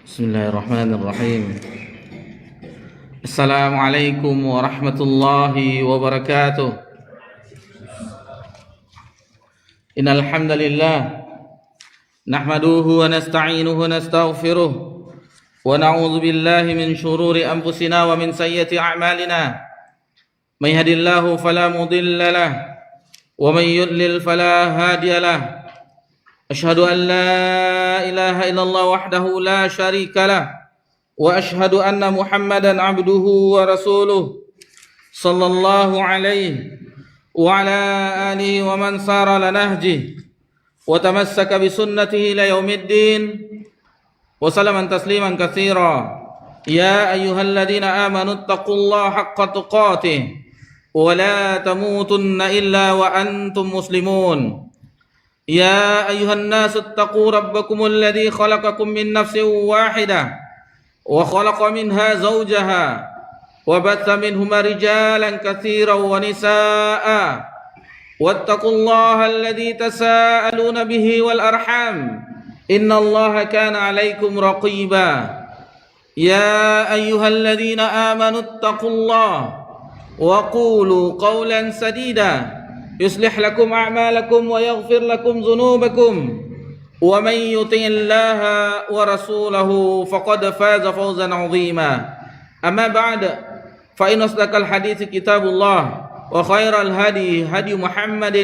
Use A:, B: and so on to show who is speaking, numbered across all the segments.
A: Bismillahirrahmanirrahim. Assalamualaikum warahmatullahi wabarakatuh. Innal hamdalillah nahmaduhu wa nasta'inuhu wa nastaghfiruh wa na'udzu billahi min shururi anfusina wa min sayyiati a'malina. May yahdihillahu fala mudilla lahu wa may yudlil fala hadiya lahu. Asyhadu an la ilaha illallah wahdahu la syarika lah wa asyhadu anna Muhammadan abduhu wa rasuluh sallallahu alaihi wa ala alihi wa man sara ala nahjihi wa tamassaka bi sunnatihi ila yaumiddin wa salaman tasliman katsira. Ya ayyuhalladzina amanu taqullaha haqqa tuqatih wa la tamutunna illa wa antum muslimun. يا أيها الناس اتقوا ربكم الذي خلقكم من نفس واحدة وخلق منها زوجها وبث منهما رجالا كثيرا ونساء واتقوا الله الذي تساءلون به والأرحام إن الله كان عليكم رقيبا. يا أيها الذين آمنوا اتقوا الله وقولوا قولا سديدا يصلح لكم أعمالكم ويغفر لكم ذنوبكم ومن يطع الله ورسوله فقد فاز فوزا عظيما. أما بعد فإن أصدق الحديث كتاب الله وخير الهدي هدي محمد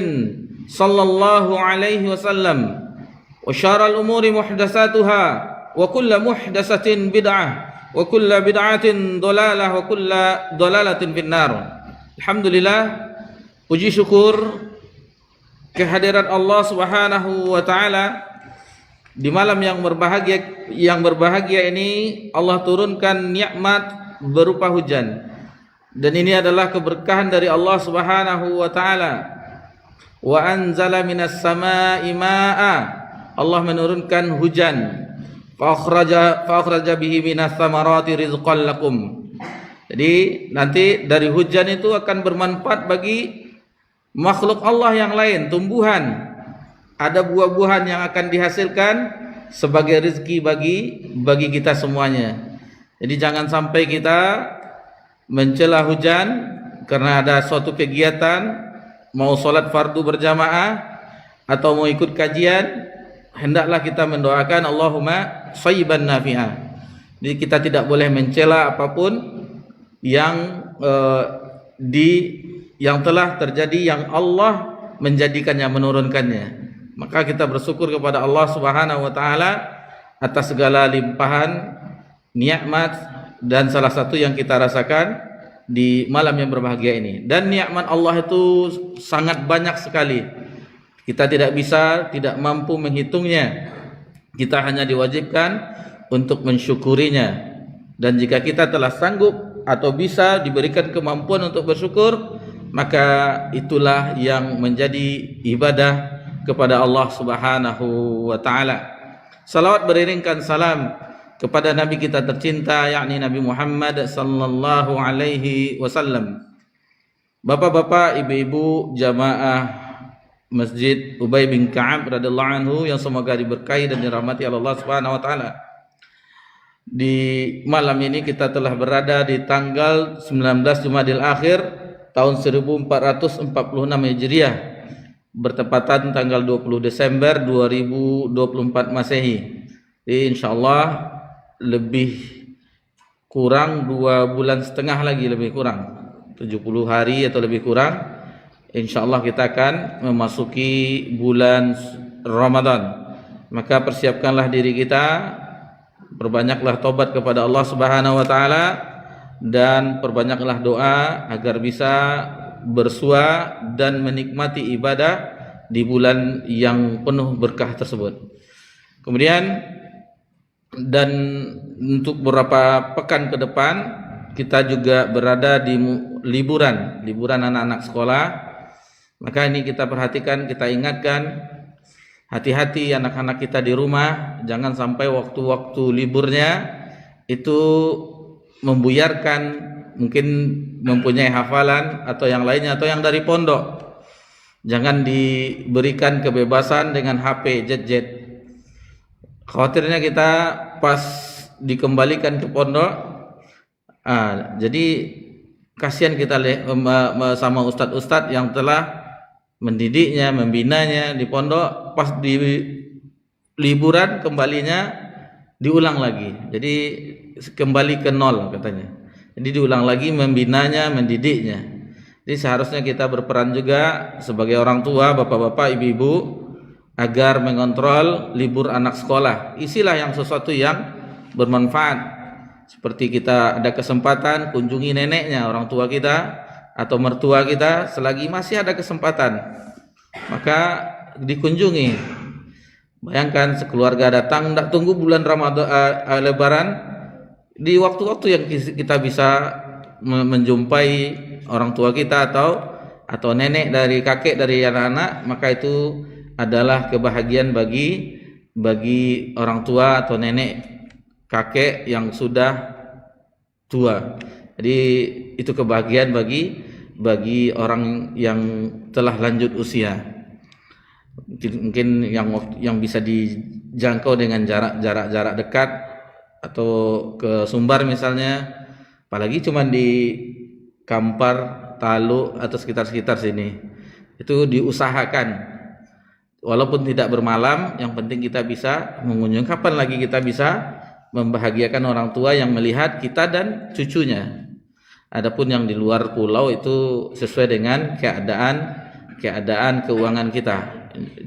A: صلى الله عليه وسلم وشر الأمور محدثاتها وكل محدثة بدعة وكل بدعة ضلالة وكل ضلالة في النار. Alhamdulillah, puji syukur kehadiran Allah Subhanahu wa taala di malam yang berbahagia ini. Allah turunkan nikmat berupa hujan, dan ini adalah keberkahan dari Allah Subhanahu wa taala. Wa anzala minas samaa'i maa'a, Allah menurunkan hujan. Fa akhraja bihi minas thamarati rizqan lakum. Jadi nanti dari hujan itu akan bermanfaat bagi makhluk Allah yang lain, tumbuhan, ada buah-buahan yang akan dihasilkan sebagai rezeki bagi kita semuanya. Jadi jangan sampai kita mencela hujan karena ada suatu kegiatan, mau sholat fardu berjamaah atau mau ikut kajian, hendaklah kita mendoakan Allahumma shayyiban nafi'ah. Jadi kita tidak boleh mencela apapun yang telah terjadi, yang Allah menjadikannya, menurunkannya. Maka kita bersyukur kepada Allah Subhanahu wa taala atas segala limpahan nikmat dan salah satu yang kita rasakan di malam yang berbahagia ini. Dan nikmat Allah itu sangat banyak sekali. Kita tidak mampu menghitungnya. Kita hanya diwajibkan untuk mensyukurinya. Dan jika kita telah sanggup atau bisa diberikan kemampuan untuk bersyukur, maka itulah yang menjadi ibadah kepada Allah Subhanahu wa taala. Salawat beriringkan salam kepada Nabi kita tercinta, yakni Nabi Muhammad sallallahu alaihi wasallam. Bapak-bapak, ibu-ibu jamaah Masjid Ubay bin Ka'ab radhiyallahu anhu yang semoga diberkahi dan dirahmati Allah Subhanahu wa taala. Di malam ini kita telah berada di tanggal 19 Jumadil Akhir tahun 1446 Hijriah, bertepatan tanggal 20 Desember 2024 Masehi. Jadi insyaallah lebih kurang 2 bulan setengah lagi, lebih kurang 70 hari atau lebih kurang, insyaallah kita akan memasuki bulan Ramadan. Maka persiapkanlah diri kita, perbanyaklah taubat kepada Allah Subhanahu wa taala, dan perbanyaklah doa agar bisa bersua dan menikmati ibadah di bulan yang penuh berkah tersebut. Kemudian, dan untuk beberapa pekan ke depan kita juga berada di liburan anak-anak sekolah. Maka ini kita perhatikan, kita ingatkan, hati-hati anak-anak kita di rumah, jangan sampai waktu-waktu liburnya itu membuyarkan, mungkin mempunyai hafalan atau yang lainnya, atau yang dari pondok. Jangan diberikan kebebasan dengan HP, jet. Khawatirnya kita pas dikembalikan ke pondok. Jadi kasihan kita sama ustadz-ustadz yang telah mendidiknya, membinanya di pondok, pas di liburan kembalinya diulang lagi. Jadi kembali ke nol katanya. Jadi diulang lagi membinanya, mendidiknya. Jadi seharusnya kita berperan juga sebagai orang tua, bapak-bapak, ibu-ibu, agar mengontrol libur anak sekolah. Isilah yang sesuatu yang bermanfaat. Seperti kita ada kesempatan kunjungi neneknya, orang tua kita atau mertua kita, selagi masih ada kesempatan, maka dikunjungi. Bayangkan sekeluarga datang, tidak tunggu bulan Ramadan, Lebaran, di waktu-waktu yang kita bisa menjumpai orang tua kita atau nenek dari kakek dari anak-anak, maka itu adalah kebahagiaan bagi orang tua atau nenek kakek yang sudah tua. Jadi itu kebahagiaan bagi orang yang telah lanjut usia. Mungkin yang bisa dijangkau dengan jarak dekat atau ke Sumbar misalnya, apalagi cuma di Kampar, Taluk atau sekitar sini, itu diusahakan walaupun tidak bermalam, yang penting kita bisa mengunjungi. Kapan lagi kita bisa membahagiakan orang tua yang melihat kita dan cucunya. Adapun yang di luar pulau itu sesuai dengan keadaan keuangan kita.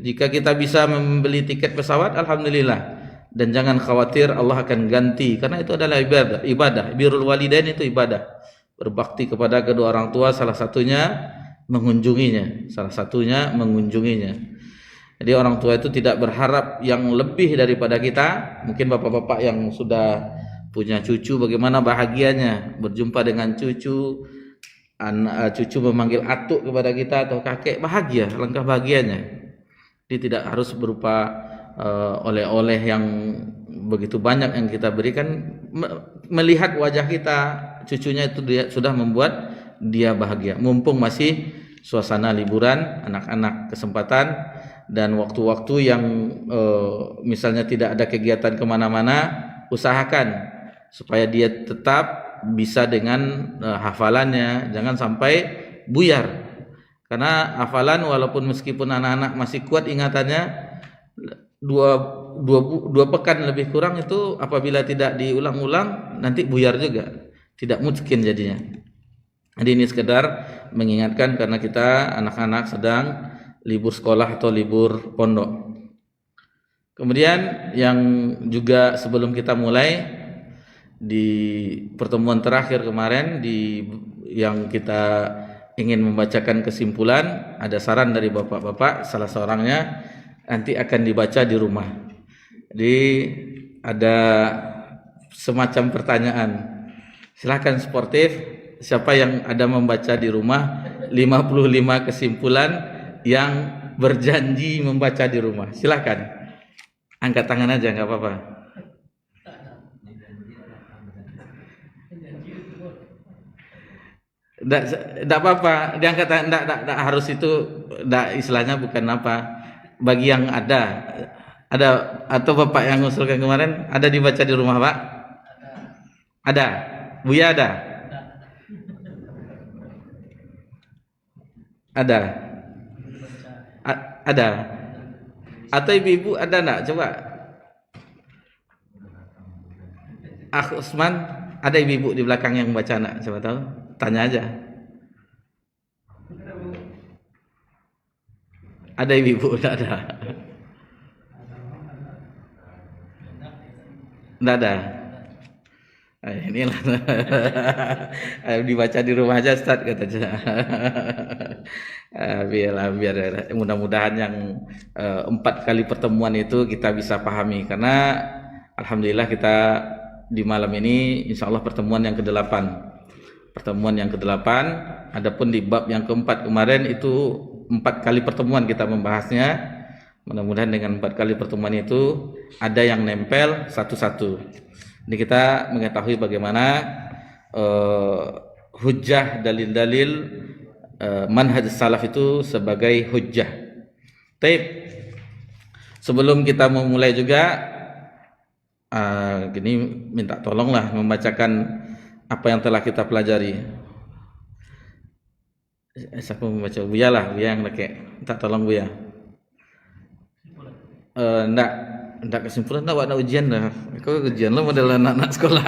A: Jika kita bisa membeli tiket pesawat, alhamdulillah. Dan jangan khawatir, Allah akan ganti, karena itu adalah ibadah. Birrul walidain itu ibadah. Berbakti kepada kedua orang tua, salah satunya mengunjunginya. Jadi orang tua itu tidak berharap yang lebih daripada kita. Mungkin bapak-bapak yang sudah punya cucu, bagaimana bahagianya berjumpa dengan cucu, cucu memanggil atuk kepada kita atau kakek, bahagia, langkah bahagianya. Jadi tidak harus berupa oleh-oleh yang begitu banyak yang kita berikan. Melihat wajah kita, cucunya itu dia sudah membuat dia bahagia. Mumpung masih suasana liburan, anak-anak kesempatan, dan waktu-waktu yang misalnya tidak ada kegiatan kemana-mana, usahakan supaya dia tetap bisa dengan hafalannya, jangan sampai buyar. Karena hafalan walaupun meskipun anak-anak masih kuat ingatannya, dua pekan lebih kurang itu apabila tidak diulang-ulang nanti buyar juga, tidak mungkin jadinya. Jadi ini sekedar mengingatkan karena kita anak-anak sedang libur sekolah atau libur pondok. Kemudian yang juga sebelum kita mulai, di pertemuan terakhir kemarin yang kita ingin membacakan kesimpulan, ada saran dari bapak-bapak, salah seorangnya nanti akan dibaca di rumah. Jadi ada semacam pertanyaan, silakan sportif, siapa yang ada membaca di rumah 55 kesimpulan yang berjanji membaca di rumah, silakan angkat tangan aja, nggak apa-apa. Nggak apa-apa, diangkat, nggak harus itu, nggak, istilahnya bukan apa. Bagi yang ada atau bapak yang ngusulkan kemarin, ada dibaca di rumah pak? Ada, Buya ada? Ada? Ada? Atau ibu-ibu ada enggak? Coba. Usman, ada ibu-ibu di belakang yang baca enggak? Coba tahu? Tanya aja. Ada ibu-ibu? Enggak ada. Enggak ada. Inilah dibaca di rumah aja Ustaz katanya. biar mudah-mudahan yang 4 kali pertemuan itu kita bisa pahami, karena alhamdulillah kita di malam ini insyaallah pertemuan yang ke-8. Adapun di bab yang ke-4 kemarin itu 4 kali pertemuan kita membahasnya. Mudah-mudahan dengan 4 kali pertemuan itu ada yang nempel satu-satu. Ini kita mengetahui bagaimana hujjah, dalil-dalil manhaj salaf itu sebagai hujjah. Taib. Sebelum kita memulai juga Gini minta tolonglah membacakan apa yang telah kita pelajari. Saya membaca Buya yang laki. Minta tolong Buya. Ndak kesimpulan nak ujian dah. Kau ujian lo model anak-anak sekolah.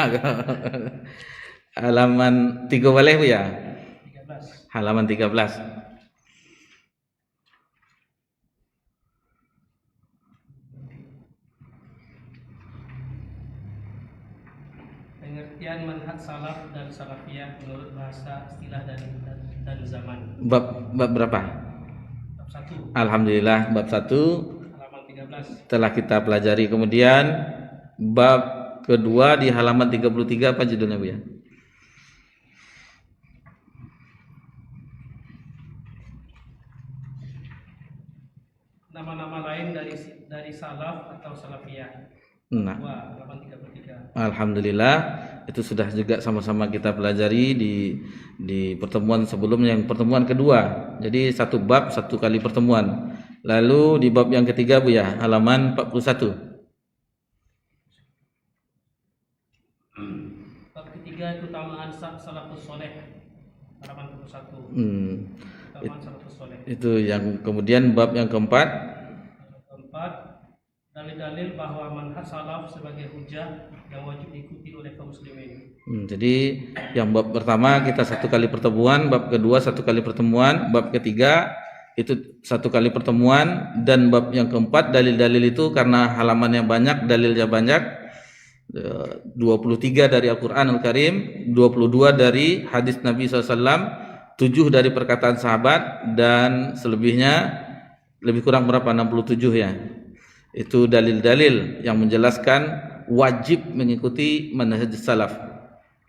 A: Halaman 3 boleh Buya? 13. Halaman 13.
B: Pengertian manhaj salaf dan salafiyah menurut bahasa, istilah dan zaman.
A: Bab berapa?
B: Bab 1.
A: Alhamdulillah bab 1
B: halaman 13
A: telah kita pelajari. Kemudian bab kedua di halaman 33 apa judulnya Bu ya?
B: Nama-nama lain dari salaf atau salafiyah.
A: Nah,
B: halaman 33.
A: Alhamdulillah itu sudah juga sama-sama kita pelajari di pertemuan sebelumnya, yang pertemuan kedua. Jadi satu bab satu kali pertemuan. Lalu di bab yang ketiga Bu ya, halaman 41.
B: Bab ketiga keutamaan salafus soleh, halaman 41. Keutamaan salafus soleh.
A: Itu yang kemudian bab yang keempat.
B: Dalil-dalil bahwa manhaj salaf sebagai hujah yang wajib diikuti oleh kaum muslimin.
A: Jadi yang bab pertama kita satu kali pertemuan, bab kedua satu kali pertemuan, bab ketiga itu satu kali pertemuan, dan bab yang keempat dalil-dalil itu karena halamannya banyak, dalilnya banyak, 23 dari Al-Quran Al-Karim, 22 dari hadis Nabi SAW, 7 dari perkataan sahabat, dan selebihnya lebih kurang berapa, 67 ya. Itu dalil-dalil yang menjelaskan wajib mengikuti manhaj salaf.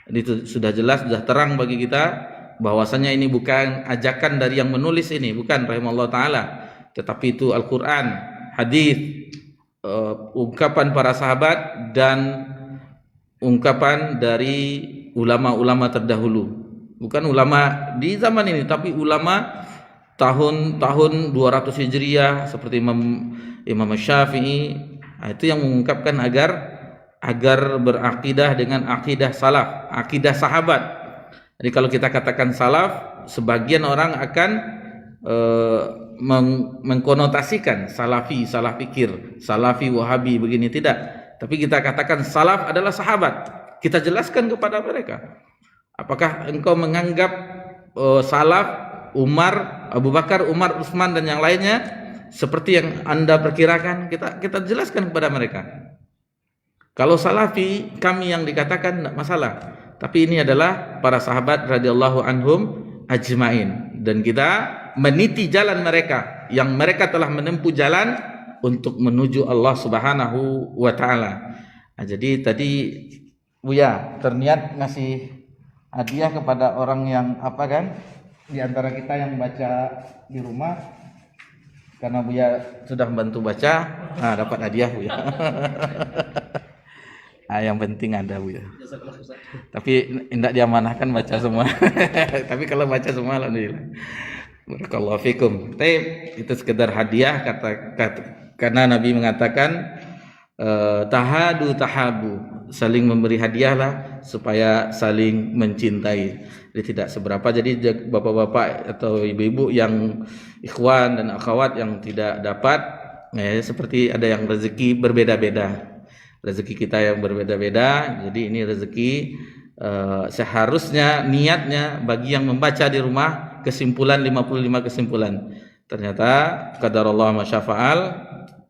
A: Itu sudah jelas, sudah terang bagi kita bahwasanya ini bukan ajakan dari yang menulis ini, bukan rahimallahu taala, tetapi itu Al-Qur'an, hadis, ungkapan para sahabat dan ungkapan dari ulama-ulama terdahulu. Bukan ulama di zaman ini, tapi ulama tahun 200 Hijriah seperti Imam Syafi'i, itu yang mengungkapkan agar berakidah dengan akidah salaf, akidah sahabat. Jadi kalau kita katakan salaf, sebagian orang akan mengkonotasikan salafi, salah fikir, salafi, wahabi, begini, tidak. Tapi kita katakan salaf adalah sahabat. Kita jelaskan kepada mereka. Apakah engkau menganggap salaf Umar, Abu Bakar, Umar, Utsman dan yang lainnya seperti yang Anda perkirakan? Kita jelaskan kepada mereka. Kalau salafi kami yang dikatakan tidak masalah, tapi ini adalah para sahabat radhiyallahu anhum ajmain, dan kita meniti jalan mereka yang mereka telah menempuh jalan untuk menuju Allah Subhanahu wa taala. Nah, jadi tadi Buya terniat ngasih hadiah kepada orang yang apa kan di antara kita yang baca di rumah, karena Buya sudah membantu baca, nah dapat hadiah Buya. Nah, yang penting ada Buya. Tapi tidak diamanahkan baca semua. Tapi kalau baca semua alhamdulillah. Barakallahu fikum. Itu sekedar hadiah karena Nabi mengatakan tahadu tahabu, saling memberi hadiahlah supaya saling mencintai. Jadi tidak seberapa. Jadi bapak-bapak atau ibu-ibu yang ikhwan dan akhwat yang tidak dapat, seperti ada yang rezeki berbeda-beda. Rezeki kita yang berbeda-beda. Jadi ini rezeki seharusnya niatnya bagi yang membaca di rumah kesimpulan 55 kesimpulan. Ternyata qadarullah masyafa'al,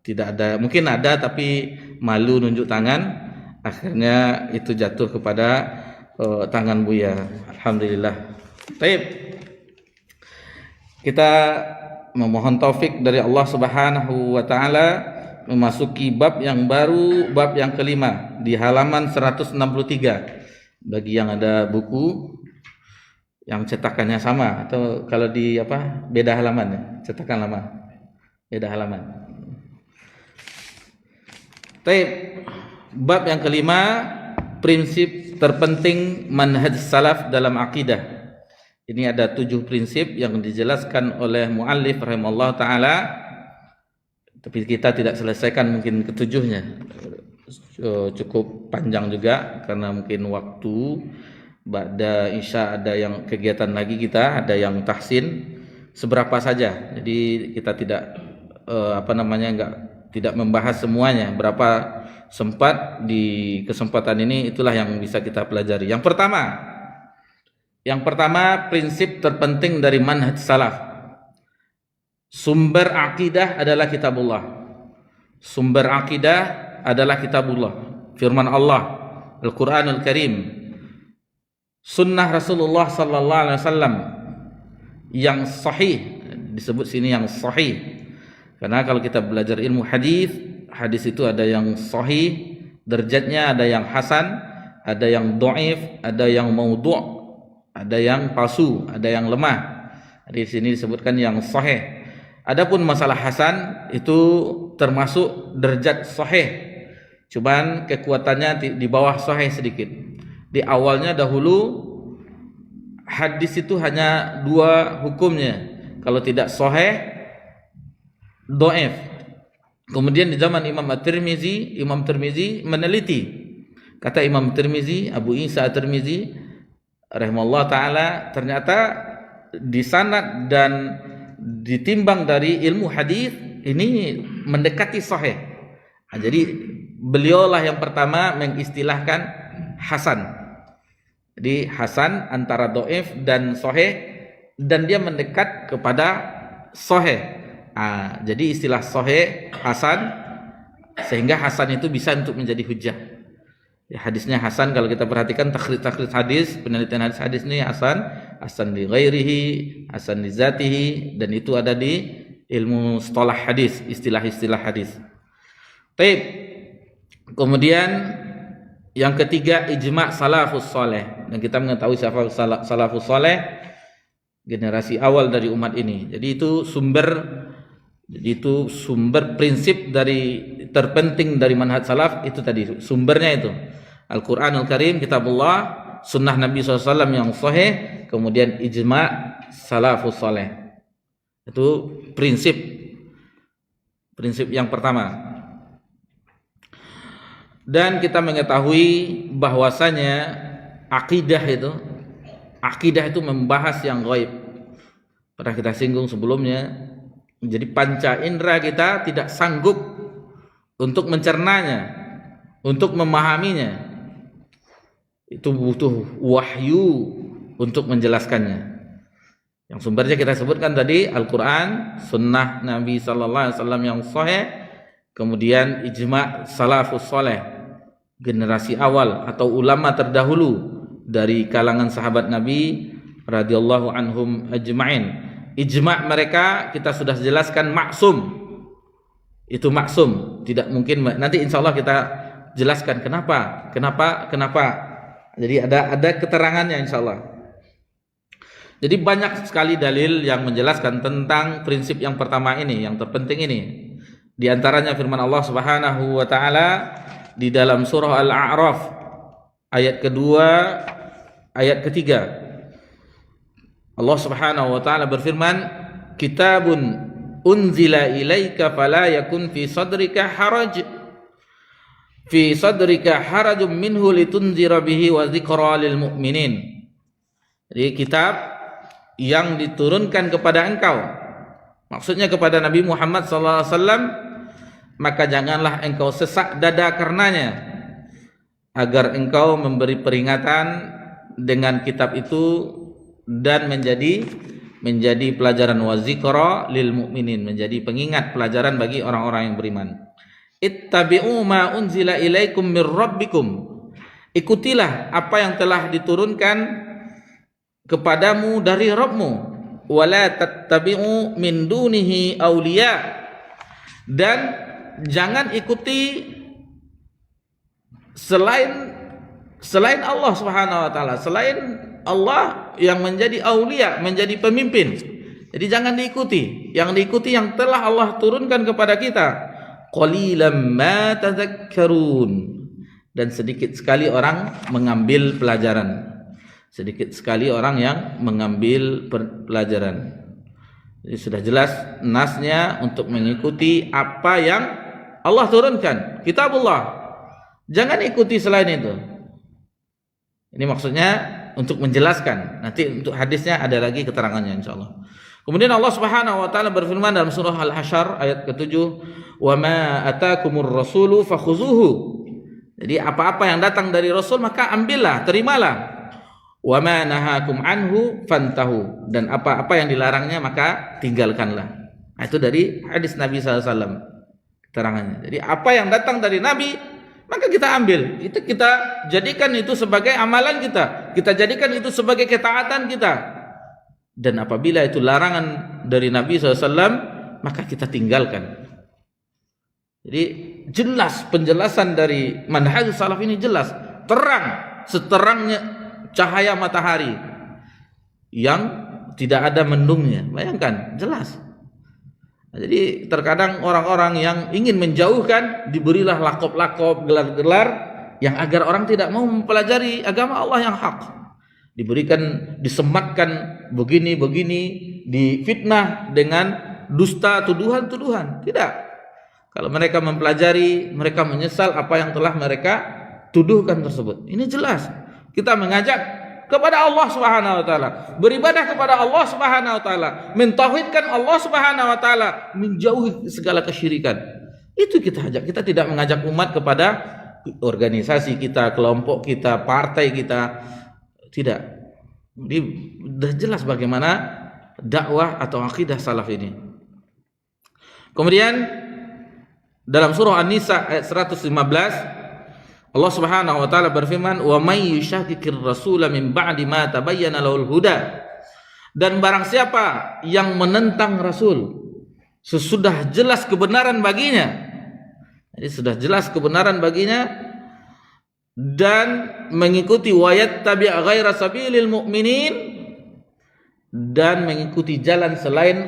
A: tidak ada, mungkin ada tapi malu nunjuk tangan, akhirnya itu jatuh kepada tangan Buya. Alhamdulillah. Baik. Kita memohon taufik dari Allah Subhanahu wa taala memasuki bab yang baru, bab yang kelima di halaman 163. Bagi yang ada buku yang cetakannya sama, atau kalau di beda halaman ya, cetakan lama, beda halaman. Baik, bab yang kelima, prinsip terpenting manhaj salaf dalam akidah. Ini ada 7 prinsip yang dijelaskan oleh muallif rahimallahu taala, tapi kita tidak selesaikan mungkin ketujuhnya. cukup panjang juga karena mungkin waktu ba'da isya ada yang kegiatan lagi, kita ada yang tahsin seberapa saja. Jadi kita tidak tidak membahas semuanya, berapa sempat di kesempatan ini, itulah yang bisa kita pelajari. Yang pertama prinsip terpenting dari manhaj salaf. Sumber akidah adalah kitabullah. Sumber akidah adalah kitabullah, firman Allah, Al-Qur'anul Karim, sunnah Rasulullah sallallahu alaihi wasallam yang sahih. Disebut sini yang sahih karena kalau kita belajar ilmu hadis, hadis itu ada yang sahih derajatnya, ada yang hasan, ada yang dhaif, ada yang maudhu', ada yang palsu, ada yang lemah. Di sini disebutkan yang sahih. Adapun masalah hasan itu termasuk derajat sahih, cuman kekuatannya di bawah sahih sedikit. Di awalnya dahulu hadis itu hanya dua hukumnya, kalau tidak sahih, dhaif. Kemudian di zaman Imam Tirmizi meneliti. Kata Imam Tirmizi, Abu Isa Tirmizi rahimahullah taala, ternyata di sanad dan ditimbang dari ilmu hadis ini mendekati sahih. Nah, jadi beliaulah yang pertama mengistilahkan hasan. Jadi hasan antara dhaif dan sahih, dan dia mendekat kepada sahih. Nah, jadi istilah sahih, hasan, sehingga hasan itu bisa untuk menjadi hujjah. Ya, hadisnya hasan, kalau kita perhatikan takhrij hadis, penelitian hadis ini hasan li ghairihi, hasan li zatihi, dan itu ada di ilmu mustalah hadis, istilah-istilah hadis. Baik. Kemudian yang ketiga ijma' salafus saleh. Dan kita mengetahui siapa salafus saleh, generasi awal dari umat ini. Jadi itu sumber prinsip dari terpenting dari manhaj salaf itu tadi, sumbernya itu Al-Qur'anul Karim, kitabullah, sunnah Nabi SAW yang sahih, kemudian ijma' salafus saleh. Itu prinsip yang pertama. Dan kita mengetahui bahwasanya akidah itu membahas yang gaib. Pernah kita singgung sebelumnya. Jadi panca indera kita tidak sanggup untuk mencernanya, untuk memahaminya. Itu butuh wahyu untuk menjelaskannya. Yang sumbernya kita sebutkan tadi Al-Quran, sunnah Nabi sallallahu alaihi wasallam yang sahih, kemudian ijma' salafus saleh, generasi awal atau ulama terdahulu dari kalangan sahabat Nabi radhiyallahu anhum ajma'in. Ijma' mereka kita sudah jelaskan maksum. Itu maksum, tidak mungkin. Nanti insyaallah kita jelaskan kenapa. Jadi ada keterangannya insyaallah. Jadi banyak sekali dalil yang menjelaskan tentang prinsip yang pertama ini, yang terpenting ini. Di antaranya firman Allah Subhanahu wa taala di dalam surah Al-A'raf ayat kedua, ayat ketiga. Allah Subhanahu wa taala berfirman, "Kitabun unzila ilaika fala yakun fi sadrika harajum minhu litunzira bihi wa dzikra lil mu'minin." Jadi kitab yang diturunkan kepada engkau, maksudnya kepada Nabi Muhammad sallallahu alaihi wasallam, maka janganlah engkau sesak dada karenanya, agar engkau memberi peringatan dengan kitab itu dan menjadi pelajaran wa dzikra lil mu'minin, menjadi pengingat, pelajaran bagi orang-orang yang beriman. Ittabi'u ma unzila ilaikum mir rabbikum. Ikutilah apa yang telah diturunkan kepadamu dari Rabbmu. Wala tattabi'u min dunihi awliya. Dan jangan ikuti selain Allah Subhanahu wa taala, selain Allah yang menjadi aulia, menjadi pemimpin. Jadi jangan diikuti. Yang diikuti yang telah Allah turunkan kepada kita. Qalilam ma tadhakkarun. Dan sedikit sekali orang mengambil pelajaran. Sedikit sekali orang yang mengambil pelajaran. Jadi sudah jelas nasnya untuk mengikuti apa yang Allah turunkan, kitabullah. Jangan ikuti selain itu. Ini maksudnya untuk menjelaskan. Nanti untuk hadisnya ada lagi keterangannya insyaallah. Kemudian Allah Subhanahu wa taala berfirman dalam surah Al-Hasyr ayat ke-7, "Wa ma atakumur rasulu fakhuzuhu." Jadi apa-apa yang datang dari Rasul maka ambillah, terimalah. Wa ma nahakum anhu fantahu, dan apa-apa yang dilarangnya maka tinggalkanlah. Itu dari hadis Nabi SAW keterangannya. Jadi apa yang datang dari Nabi maka kita ambil, itu kita jadikan itu sebagai amalan kita jadikan itu sebagai ketaatan kita. Dan apabila itu larangan dari Nabi SAW maka kita tinggalkan. Jadi jelas penjelasan dari manhaj salaf ini, jelas, terang, seterangnya cahaya matahari yang tidak ada mendungnya. Bayangkan, jelas. Jadi terkadang orang-orang yang ingin menjauhkan diberilah lakop-lakop, gelar-gelar yang agar orang tidak mau mempelajari agama Allah yang hak. Diberikan, disematkan begini-begini, difitnah dengan dusta, tuduhan-tuduhan. Tidak. Kalau mereka mempelajari, mereka menyesal apa yang telah mereka tuduhkan tersebut. Ini jelas. Kita mengajak kepada Allah Subhanahu wa taala, beribadah kepada Allah Subhanahu wa taala, mentauhidkan Allah Subhanahu wa taala, menjauhi segala kesyirikan. Itu kita ajak. Kita tidak mengajak umat kepada organisasi kita, kelompok kita, partai kita. Tidak. Ini sudah jelas bagaimana dakwah atau akidah salaf ini. Kemudian dalam surah An-Nisa ayat 115 Allah Subhanahu wa taala berfirman, "Wa may yushaqiqir rasula min ba'di ma tabayyana lahul huda." Dan barang siapa yang menentang Rasul sesudah jelas kebenaran baginya. Jadi sudah jelas kebenaran baginya dan mengikuti wayat tabi' ghaira sabilil mu'minin, dan mengikuti jalan selain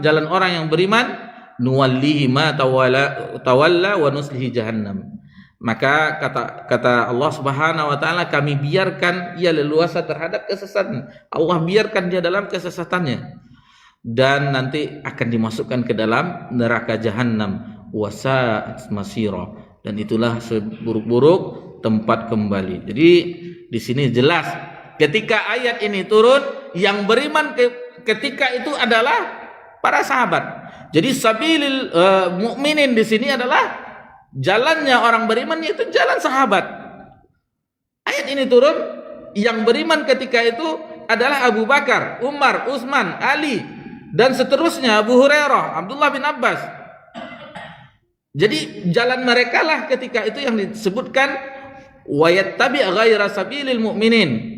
A: jalan orang yang beriman, nuwallihi ma tawalla wa nuslihi jahannam. Maka kata Allah Subhanahu wa taala, kami biarkan ia leluasa terhadap kesesatan. Allah biarkan dia dalam kesesatannya dan nanti akan dimasukkan ke dalam neraka jahannam, wasa'at masira, dan itulah seburuk-buruk tempat kembali. Jadi di sini jelas ketika ayat ini turun, yang beriman ketika itu adalah para sahabat. Jadi sabilil mukminin di sini adalah jalannya orang beriman, yaitu jalan sahabat. Ayat ini turun, yang beriman ketika itu adalah Abu Bakar, Umar, Utsman, Ali, dan seterusnya, Abu Hurairah, Abdullah bin Abbas. Jadi jalan mereka lah ketika itu yang disebutkan wa yattabi' ghaira sabilil mu'minin,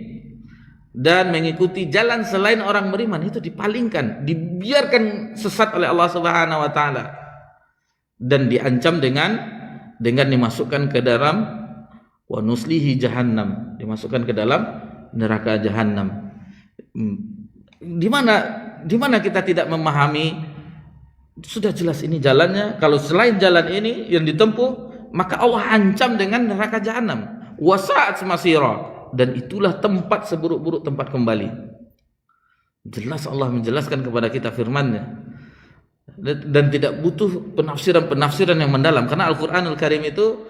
A: dan mengikuti jalan selain orang beriman itu dipalingkan, dibiarkan sesat oleh Allah Subhanahu wa taala, dan diancam dengan dimasukkan ke dalam wa nuslihi jahannam, dimasukkan ke dalam neraka jahannam. Di mana kita tidak memahami, sudah jelas ini jalannya. Kalau selain jalan ini yang ditempuh, maka Allah ancam dengan neraka jahannam, wasa'at masira, dan itulah tempat seburuk-buruk tempat kembali. Jelas Allah menjelaskan kepada kita firman-Nya, dan tidak butuh penafsiran yang mendalam, karena Al-Qur'anul Karim itu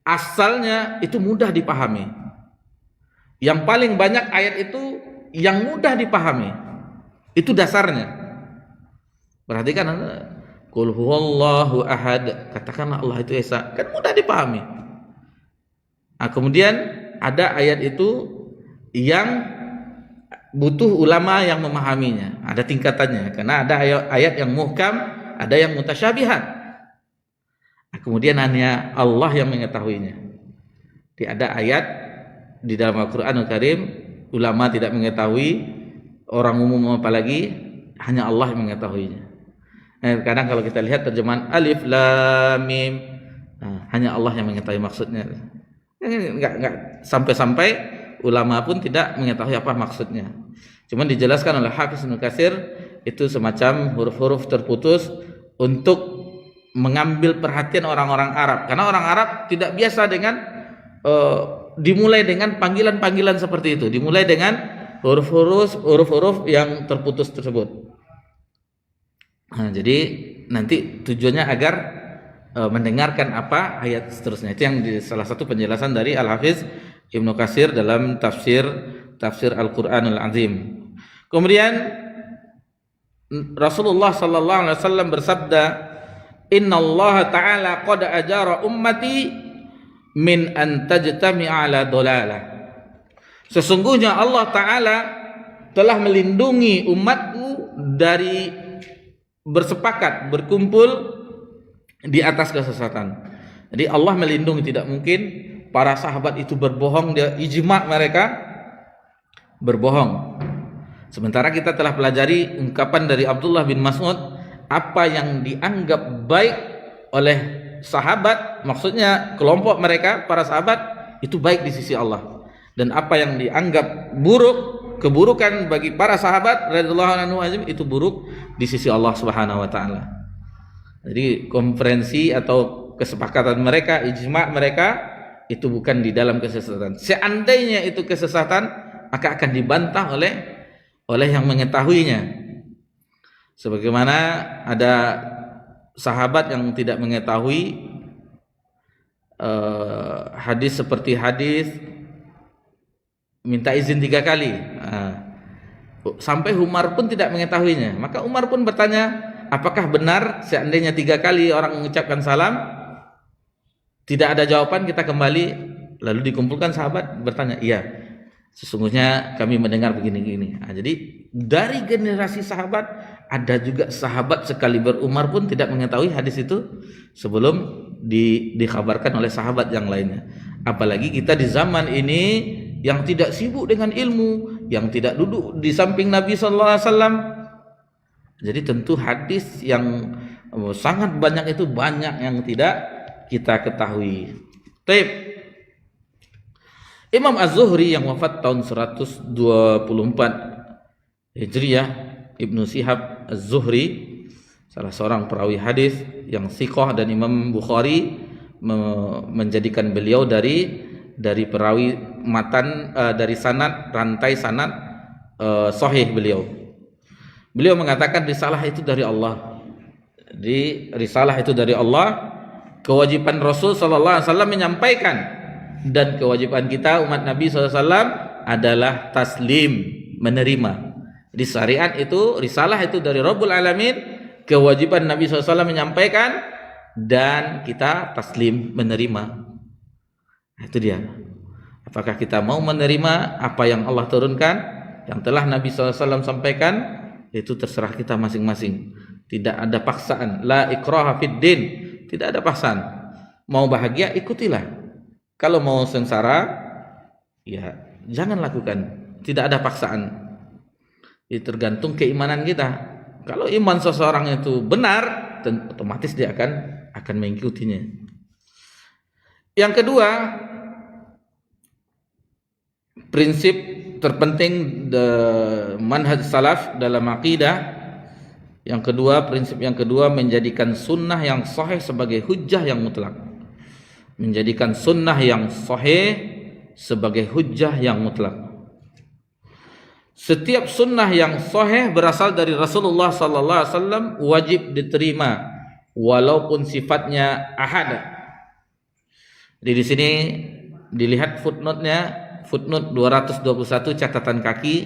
A: asalnya itu mudah dipahami. Yang paling banyak ayat itu yang mudah dipahami, itu dasarnya. Perhatikan, qul huwallahu ahad, katakanlah Allah itu esa, kan mudah dipahami. Nah, kemudian ada ayat itu yang butuh ulama yang memahaminya, ada tingkatannya, karena ada ayat yang muhkam, ada yang mutasyabihat. Nah, kemudian hanya Allah yang mengetahuinya. Ada ayat di dalam Al-Qur'anul Karim ulama tidak mengetahui, orang umum apalagi, hanya Allah yang mengetahuinya. Kadang kalau kita lihat terjemahan alif lam mim, hanya Allah yang mengetahui maksudnya. Enggak sampai ulama pun tidak mengetahui apa maksudnya. Cuman dijelaskan oleh Hafiz Ibnu Katsir, itu semacam huruf-huruf terputus untuk mengambil perhatian orang-orang Arab, karena orang Arab tidak biasa dengan dimulai dengan panggilan-panggilan seperti itu, dimulai dengan huruf-huruf yang terputus tersebut. Nah, jadi nanti tujuannya agar mendengarkan apa ayat seterusnya. Itu yang salah satu penjelasan dari Al-Hafiz Ibnu Katsir dalam tafsir Al-Qur'anul Azim. Kemudian Rasulullah sallallahu alaihi wasallam bersabda, "Innallaha ta'ala qad ajara ummati min an tajtami'a ala dolalah." Sesungguhnya Allah Ta'ala telah melindungi umatku dari bersepakat, berkumpul di atas kesesatan. Jadi Allah melindungi, tidak mungkin para sahabat itu berbohong, dia ijma' mereka berbohong. Sementara kita telah pelajari ungkapan dari Abdullah bin Mas'ud, apa yang dianggap baik oleh sahabat, maksudnya kelompok mereka, para sahabat, itu baik di sisi Allah. Dan apa yang dianggap buruk, keburukan bagi para sahabat radhiyallahu anhum, itu buruk di sisi Allah Subhanahu wa taala. Jadi konferensi atau kesepakatan mereka, ijma' mereka, itu bukan di dalam kesesatan. Seandainya itu kesesatan, maka akan dibantah oleh yang mengetahuinya. Sebagaimana ada sahabat yang tidak mengetahui hadis seperti hadis minta izin 3 kali. Sampai Umar pun tidak mengetahuinya. Maka Umar pun bertanya, apakah benar seandainya 3 kali orang mengucapkan salam tidak ada jawaban, kita kembali? Lalu dikumpulkan sahabat bertanya, iya, sesungguhnya kami mendengar begini-gini. Jadi dari generasi sahabat ada juga sahabat sekali berumar pun tidak mengetahui hadis itu sebelum dikhabarkan oleh sahabat yang lainnya. Apalagi kita di zaman ini yang tidak sibuk dengan ilmu, yang tidak duduk di samping Nabi sallallahu alaihi wasallam. Jadi tentu hadis yang sangat banyak itu banyak yang tidak kita ketahui. Taib. Imam Az-Zuhri yang wafat tahun 124 Hijriah, Ibnu Shihab Az-Zuhri, salah seorang perawi hadis yang thiqah, dan Imam Bukhari menjadikan beliau dari perawi matan, dari sanad, rantai sanad sahih beliau. Beliau mengatakan risalah itu dari Allah. Jadi risalah itu dari Allah. Kewajiban Rasul sallallahu alaihi wasallam menyampaikan, dan kewajiban kita umat Nabi sallallahu alaihi wasallam adalah taslim, menerima. Di syariat itu, risalah itu dari Rabbul Alamin, kewajiban Nabi sallallahu alaihi wasallam menyampaikan dan kita taslim, menerima. Itu dia. Apakah kita mau menerima apa yang Allah turunkan, yang telah Nabi SAW sampaikan? Itu terserah kita masing-masing. Tidak ada paksaan. La ikraha fid din. Tidak ada paksaan. Mau bahagia, ikutilah. Kalau mau sengsara, ya jangan lakukan. Tidak ada paksaan. Itu tergantung keimanan kita. Kalau iman seseorang itu benar, otomatis dia akan mengikutinya. Yang kedua, prinsip terpenting manhaj salaf dalam akidah. Yang kedua, prinsip yang kedua, menjadikan sunnah yang sahih sebagai hujjah yang mutlak. Menjadikan sunnah yang sahih sebagai hujjah yang mutlak. Setiap sunnah yang sahih berasal dari Rasulullah sallallahu alaihi wasallam wajib diterima walaupun sifatnya ahad. Di sini dilihat footnote-nya, footnote 221 catatan kaki,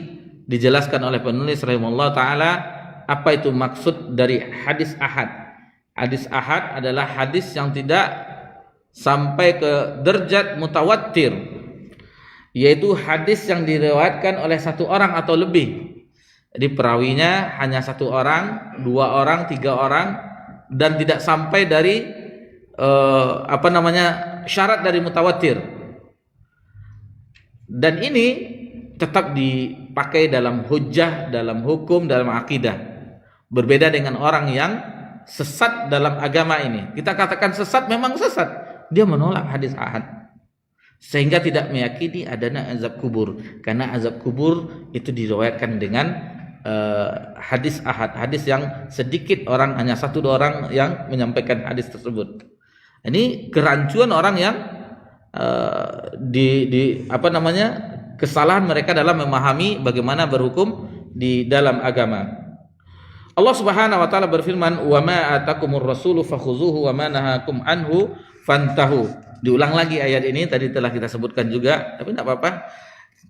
A: dijelaskan oleh penulis rahimahullah taala apa itu maksud dari hadis ahad. Hadis ahad adalah hadis yang tidak sampai ke derajat mutawatir, yaitu hadis yang diriwayatkan oleh 1 orang atau lebih. Jadi perawinya hanya 1 orang, 2 orang, 3 orang, dan tidak sampai dari syarat dari mutawatir. Dan ini tetap dipakai dalam hujjah, dalam hukum, dalam akidah. Berbeda dengan orang yang sesat dalam agama ini. Kita katakan sesat, memang sesat. Dia menolak hadis ahad, sehingga tidak meyakini adanya azab kubur. Karena azab kubur itu diriwayatkan dengan hadis ahad, hadis yang sedikit orang, hanya 1-2 orang yang menyampaikan hadis tersebut. Ini kerancuan orang yang kesalahan mereka dalam memahami bagaimana berhukum di dalam agama. Allah Subhanahu wa taala berfirman, "Wa ma atakumur rasulu fakhuzuhu wa ma nahakum anhu fantahu." Diulang lagi ayat ini, tadi telah kita sebutkan juga, tapi tidak apa-apa.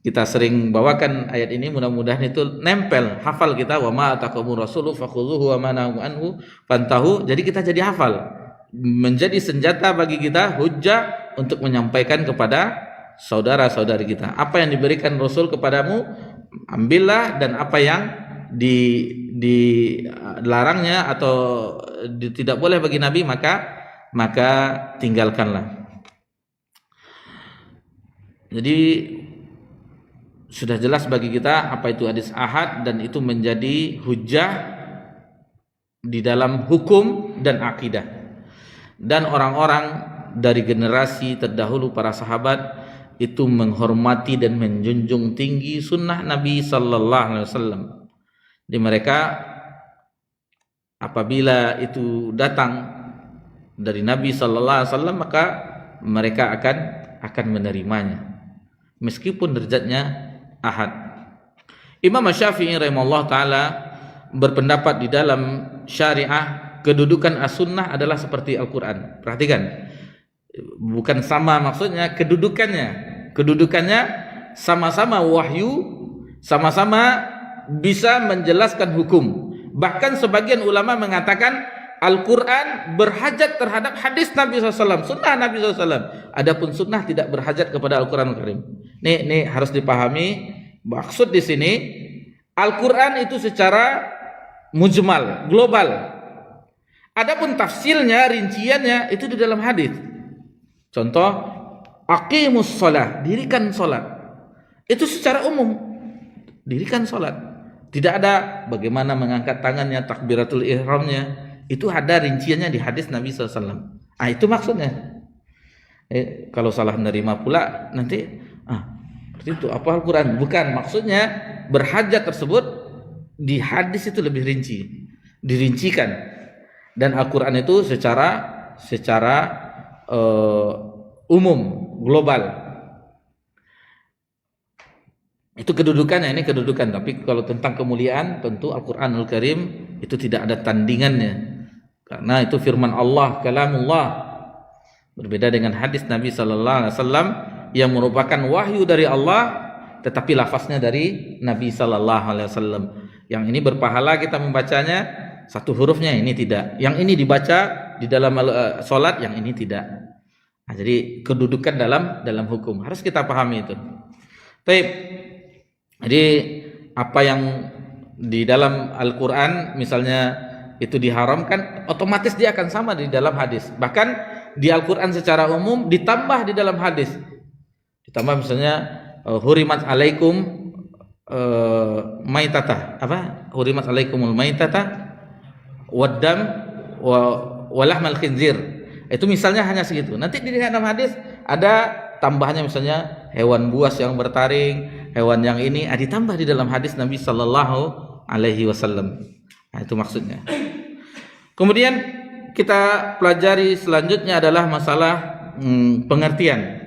A: Kita sering bawakan ayat ini, mudah-mudahan itu nempel, hafal kita, "Wa ma atakumur rasulu fakhuzuhu wa ma nahakum anhu fantahu." Jadi kita jadi hafal. Menjadi senjata bagi kita, hujjah untuk menyampaikan kepada saudara-saudari kita. Apa yang diberikan Rasul kepadamu, ambillah, dan apa yang dilarangnya atau tidak boleh bagi Nabi maka tinggalkanlah. Jadi sudah jelas bagi kita apa itu hadis ahad, dan itu menjadi hujjah di dalam hukum dan akidah. Dan orang-orang dari generasi terdahulu para sahabat itu menghormati dan menjunjung tinggi sunnah Nabi sallallahu alaihi wasallam. Di mereka apabila itu datang dari Nabi sallallahu alaihi wasallam, maka mereka akan menerimanya meskipun derajatnya ahad. Imam Syafi'i rahimahullah taala berpendapat di dalam syariah kedudukan as-sunnah adalah seperti Al-Qur'an. Perhatikan, bukan sama maksudnya kedudukannya sama-sama wahyu, sama-sama bisa menjelaskan hukum. Bahkan sebagian ulama mengatakan Al-Quran berhajat terhadap hadis Nabi SAW, sunnah Nabi SAW. Adapun sunnah tidak berhajat kepada Al-Quran Al-Karim. Ini harus dipahami. Maksud di sini Al-Quran itu secara mujmal, global. Adapun tafsirnya, rinciannya itu di dalam hadis. Contoh, aqimus shalah, dirikan salat. Itu secara umum, dirikan salat. Tidak ada bagaimana mengangkat tangannya, takbiratul ihramnya. Itu ada rinciannya di hadis Nabi SAW. Itu maksudnya. Kalau salah menerima pula nanti, berarti itu apa Al-Quran? Bukan, maksudnya berhajat tersebut di hadis itu lebih rinci, dirincikan. Dan Al-Quran itu secara umum, global. Itu kedudukannya, ini kedudukan. Tapi kalau tentang kemuliaan, tentu Al-Quranul Karim itu tidak ada tandingannya. Karena itu firman Allah, kalamullah. Berbeda dengan hadis Nabi sallallahu alaihi wasallam yang merupakan wahyu dari Allah, tetapi lafaznya dari Nabi sallallahu alaihi wasallam. Yang ini berpahala kita membacanya satu hurufnya, ini tidak. Yang ini dibaca di dalam salat, yang ini tidak. Jadi kedudukan dalam hukum harus kita pahami itu. Baik. Jadi apa yang di dalam Al-Quran misalnya itu diharamkan, otomatis dia akan sama di dalam hadis. Bahkan di Al-Quran secara umum ditambah di dalam hadis. Ditambah misalnya hurimat alaikum maitata, apa? Hurimat alaikumul maitata waddam walahmal khinzir. Itu misalnya hanya segitu. Nanti di dalam hadis ada tambahnya, misalnya hewan buas yang bertaring, hewan yang ini ditambah di dalam hadis Nabi sallallahu alaihi wasallam. Itu maksudnya. Kemudian kita pelajari selanjutnya adalah masalah pengertian.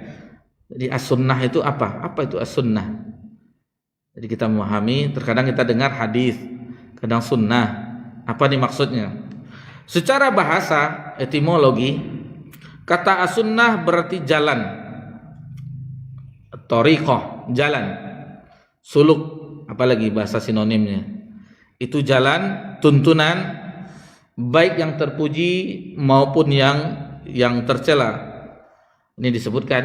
A: Jadi as-sunnah itu apa? Apa itu as-sunnah? Jadi kita memahami, terkadang kita dengar hadis, kadang sunnah. Apa nih maksudnya? Secara bahasa, etimologi, kata as-sunnah berarti jalan. Thariqah, jalan. Suluk, apalagi bahasa sinonimnya. Itu jalan, tuntunan, baik yang terpuji maupun yang tercela. Ini disebutkan,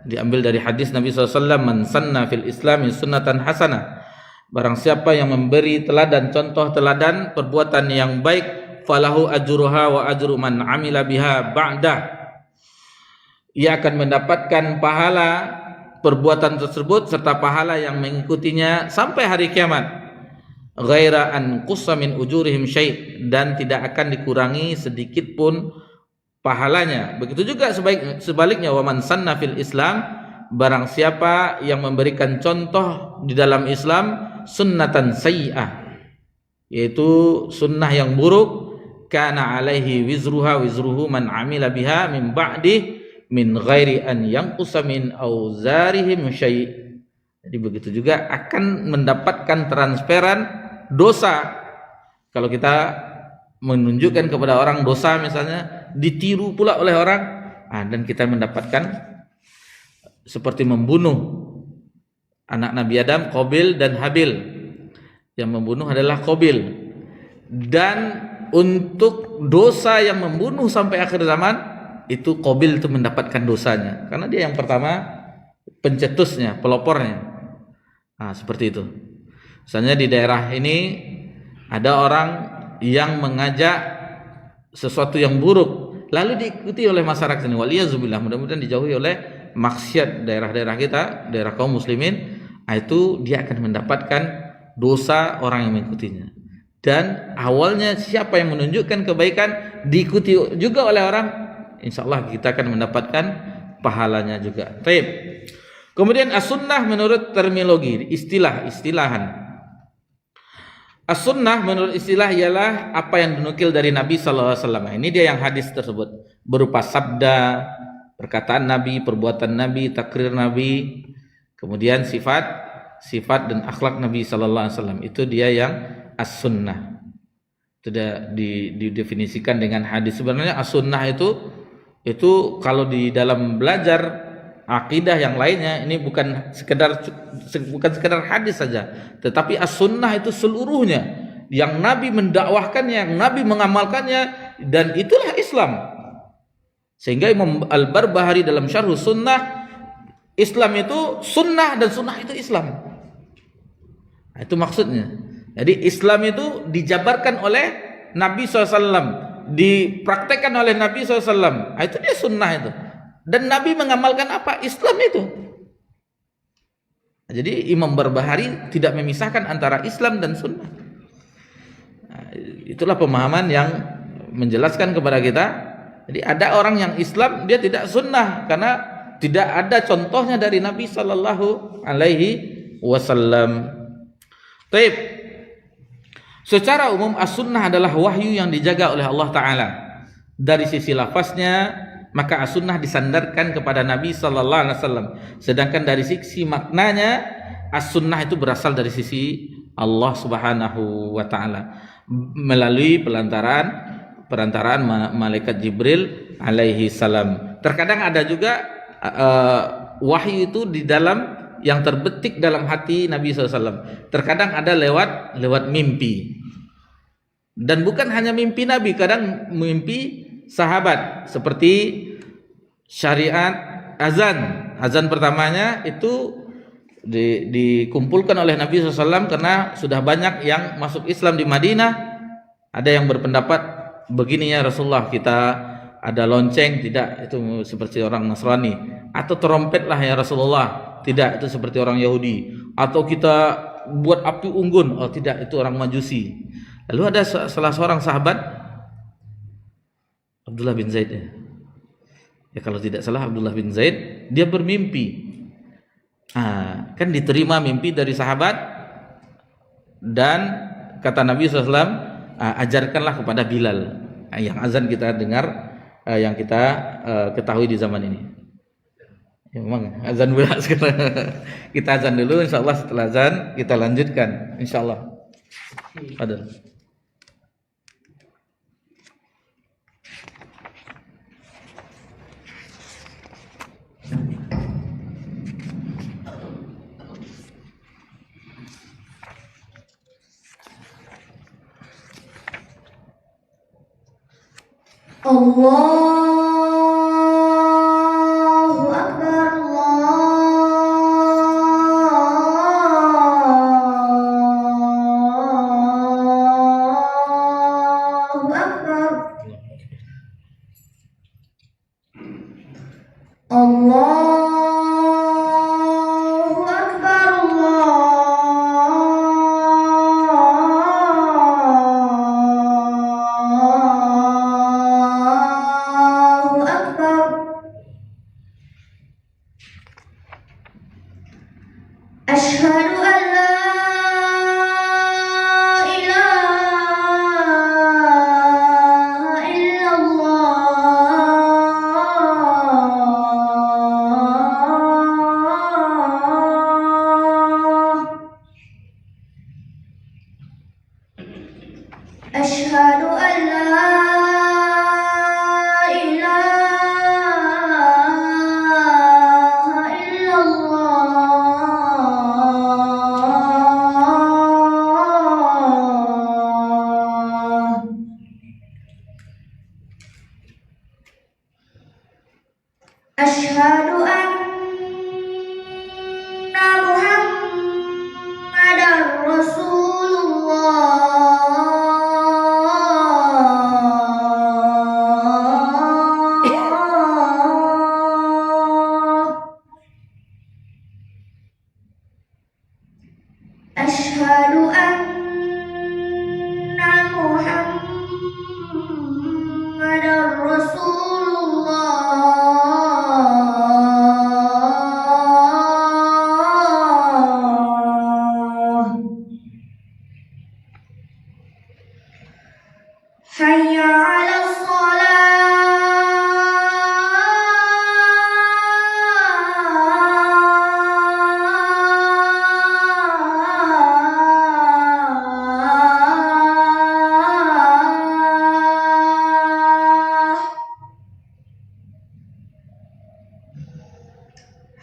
A: diambil dari hadis Nabi SAW, man sanna fil islami sunnatan hasanah. Barang siapa yang memberi teladan, contoh teladan perbuatan yang baik, falahu ajruha wa ajru man amila biha ba'dah. Ia akan mendapatkan pahala perbuatan tersebut serta pahala yang mengikutinya sampai hari kiamat. Ghaira an qussa min ujurihim syai', dan tidak akan dikurangi sedikit pun pahalanya. Begitu juga sebaliknya, wa man sanna fil Islam, barang siapa yang memberikan contoh di dalam Islam sunnatan sayyi'ah, yaitu sunnah yang buruk, kana alaihi wizruha wizruhu man amila biha min ba'di min ghairi an yanqusa min auzarihim syai'. Jadi begitu juga akan mendapatkan transferan dosa Kalau kita menunjukkan kepada orang dosa misalnya, ditiru pula oleh orang, dan kita mendapatkan seperti membunuh anak Nabi Adam, Qabil dan Habil. Yang membunuh adalah Qabil. Dan untuk dosa yang membunuh sampai akhir zaman, itu Qabil itu mendapatkan dosanya, karena dia yang pertama pencetusnya, pelopornya. Seperti itu. Misalnya di daerah ini ada orang yang mengajak sesuatu yang buruk, lalu diikuti oleh masyarakat ini. Waliyazubillah, mudah-mudahan dijauhi oleh maksiat daerah-daerah kita, daerah kaum muslimin. Itu dia akan mendapatkan dosa orang yang mengikutinya. Dan awalnya siapa yang menunjukkan kebaikan diikuti juga oleh orang, insya Allah kita akan mendapatkan pahalanya juga. Baik. Kemudian as-sunnah menurut terminologi, istilahan. As-sunnah menurut istilah ialah apa yang dinukil dari Nabi SAW. Ini dia yang hadis tersebut, berupa sabda, perkataan Nabi, perbuatan Nabi, takrir Nabi, kemudian sifat dan akhlak Nabi SAW. Itu dia yang as-sunnah. Itu dia didefinisikan dengan hadis. Sebenarnya as-sunnah itu kalau di dalam belajar akidah yang lainnya, ini bukan sekedar hadis saja, tetapi as-sunnah itu seluruhnya yang Nabi mendakwahkannya, yang Nabi mengamalkannya, dan itulah Islam. Sehingga Imam Al-Barbahari dalam Syarhus Sunnah, Islam itu sunnah dan sunnah itu Islam. Itu maksudnya. Jadi Islam itu dijabarkan oleh Nabi SAW, dipraktekkan oleh Nabi SAW. Itu dia sunnah itu. Dan Nabi mengamalkan apa? Islam itu. Jadi Imam Barbahari tidak memisahkan antara Islam dan sunnah. Itulah pemahaman yang menjelaskan kepada kita. Jadi ada orang yang Islam, dia tidak sunnah karena tidak ada contohnya dari Nabi Sallallahu Alaihi Wasallam. Taib. Secara umum as-sunnah adalah wahyu yang dijaga oleh Allah Ta'ala. Dari sisi lafaznya, maka as-sunnah disandarkan kepada Nabi Sallallahu Alaihi Wasallam. Sedangkan dari sisi maknanya, as-sunnah itu berasal dari sisi Allah Subhanahu Wa Ta'ala melalui perantaraan malaikat Jibril alaihi salam. Terkadang ada juga wahyu itu di dalam yang terbetik dalam hati Nabi SAW. Terkadang ada lewat mimpi. Dan bukan hanya mimpi Nabi, kadang mimpi sahabat, seperti syariat azan pertamanya itu dikumpulkan oleh Nabi SAW karena sudah banyak yang masuk Islam di Madinah. Ada yang berpendapat begini, ya Rasulullah, kita ada lonceng, tidak, itu seperti orang Nasrani. Atau trompet lah ya Rasulullah, tidak, itu seperti orang Yahudi. Atau kita buat api unggun, oh tidak, itu orang Majusi. Lalu ada salah seorang sahabat, Abdullah bin Zaid, ya kalau tidak salah Abdullah bin Zaid, dia bermimpi. Kan diterima mimpi dari sahabat, dan kata Nabi SAW, ajarkanlah kepada Bilal, yang azan kita dengar, yang kita ketahui di zaman ini. Ya, memang azan Bilal sekarang. Kita azan dulu, insyaallah setelah azan kita lanjutkan, insyaallah. Ada.
C: Allahu Akbar, Allahu Akbar, Allahu Akbar, Allahu أشهد أن لا إله إلا الله أشهد أن محمدا رسول الله أشهد أن محمدا رسول الله حي على الصلاة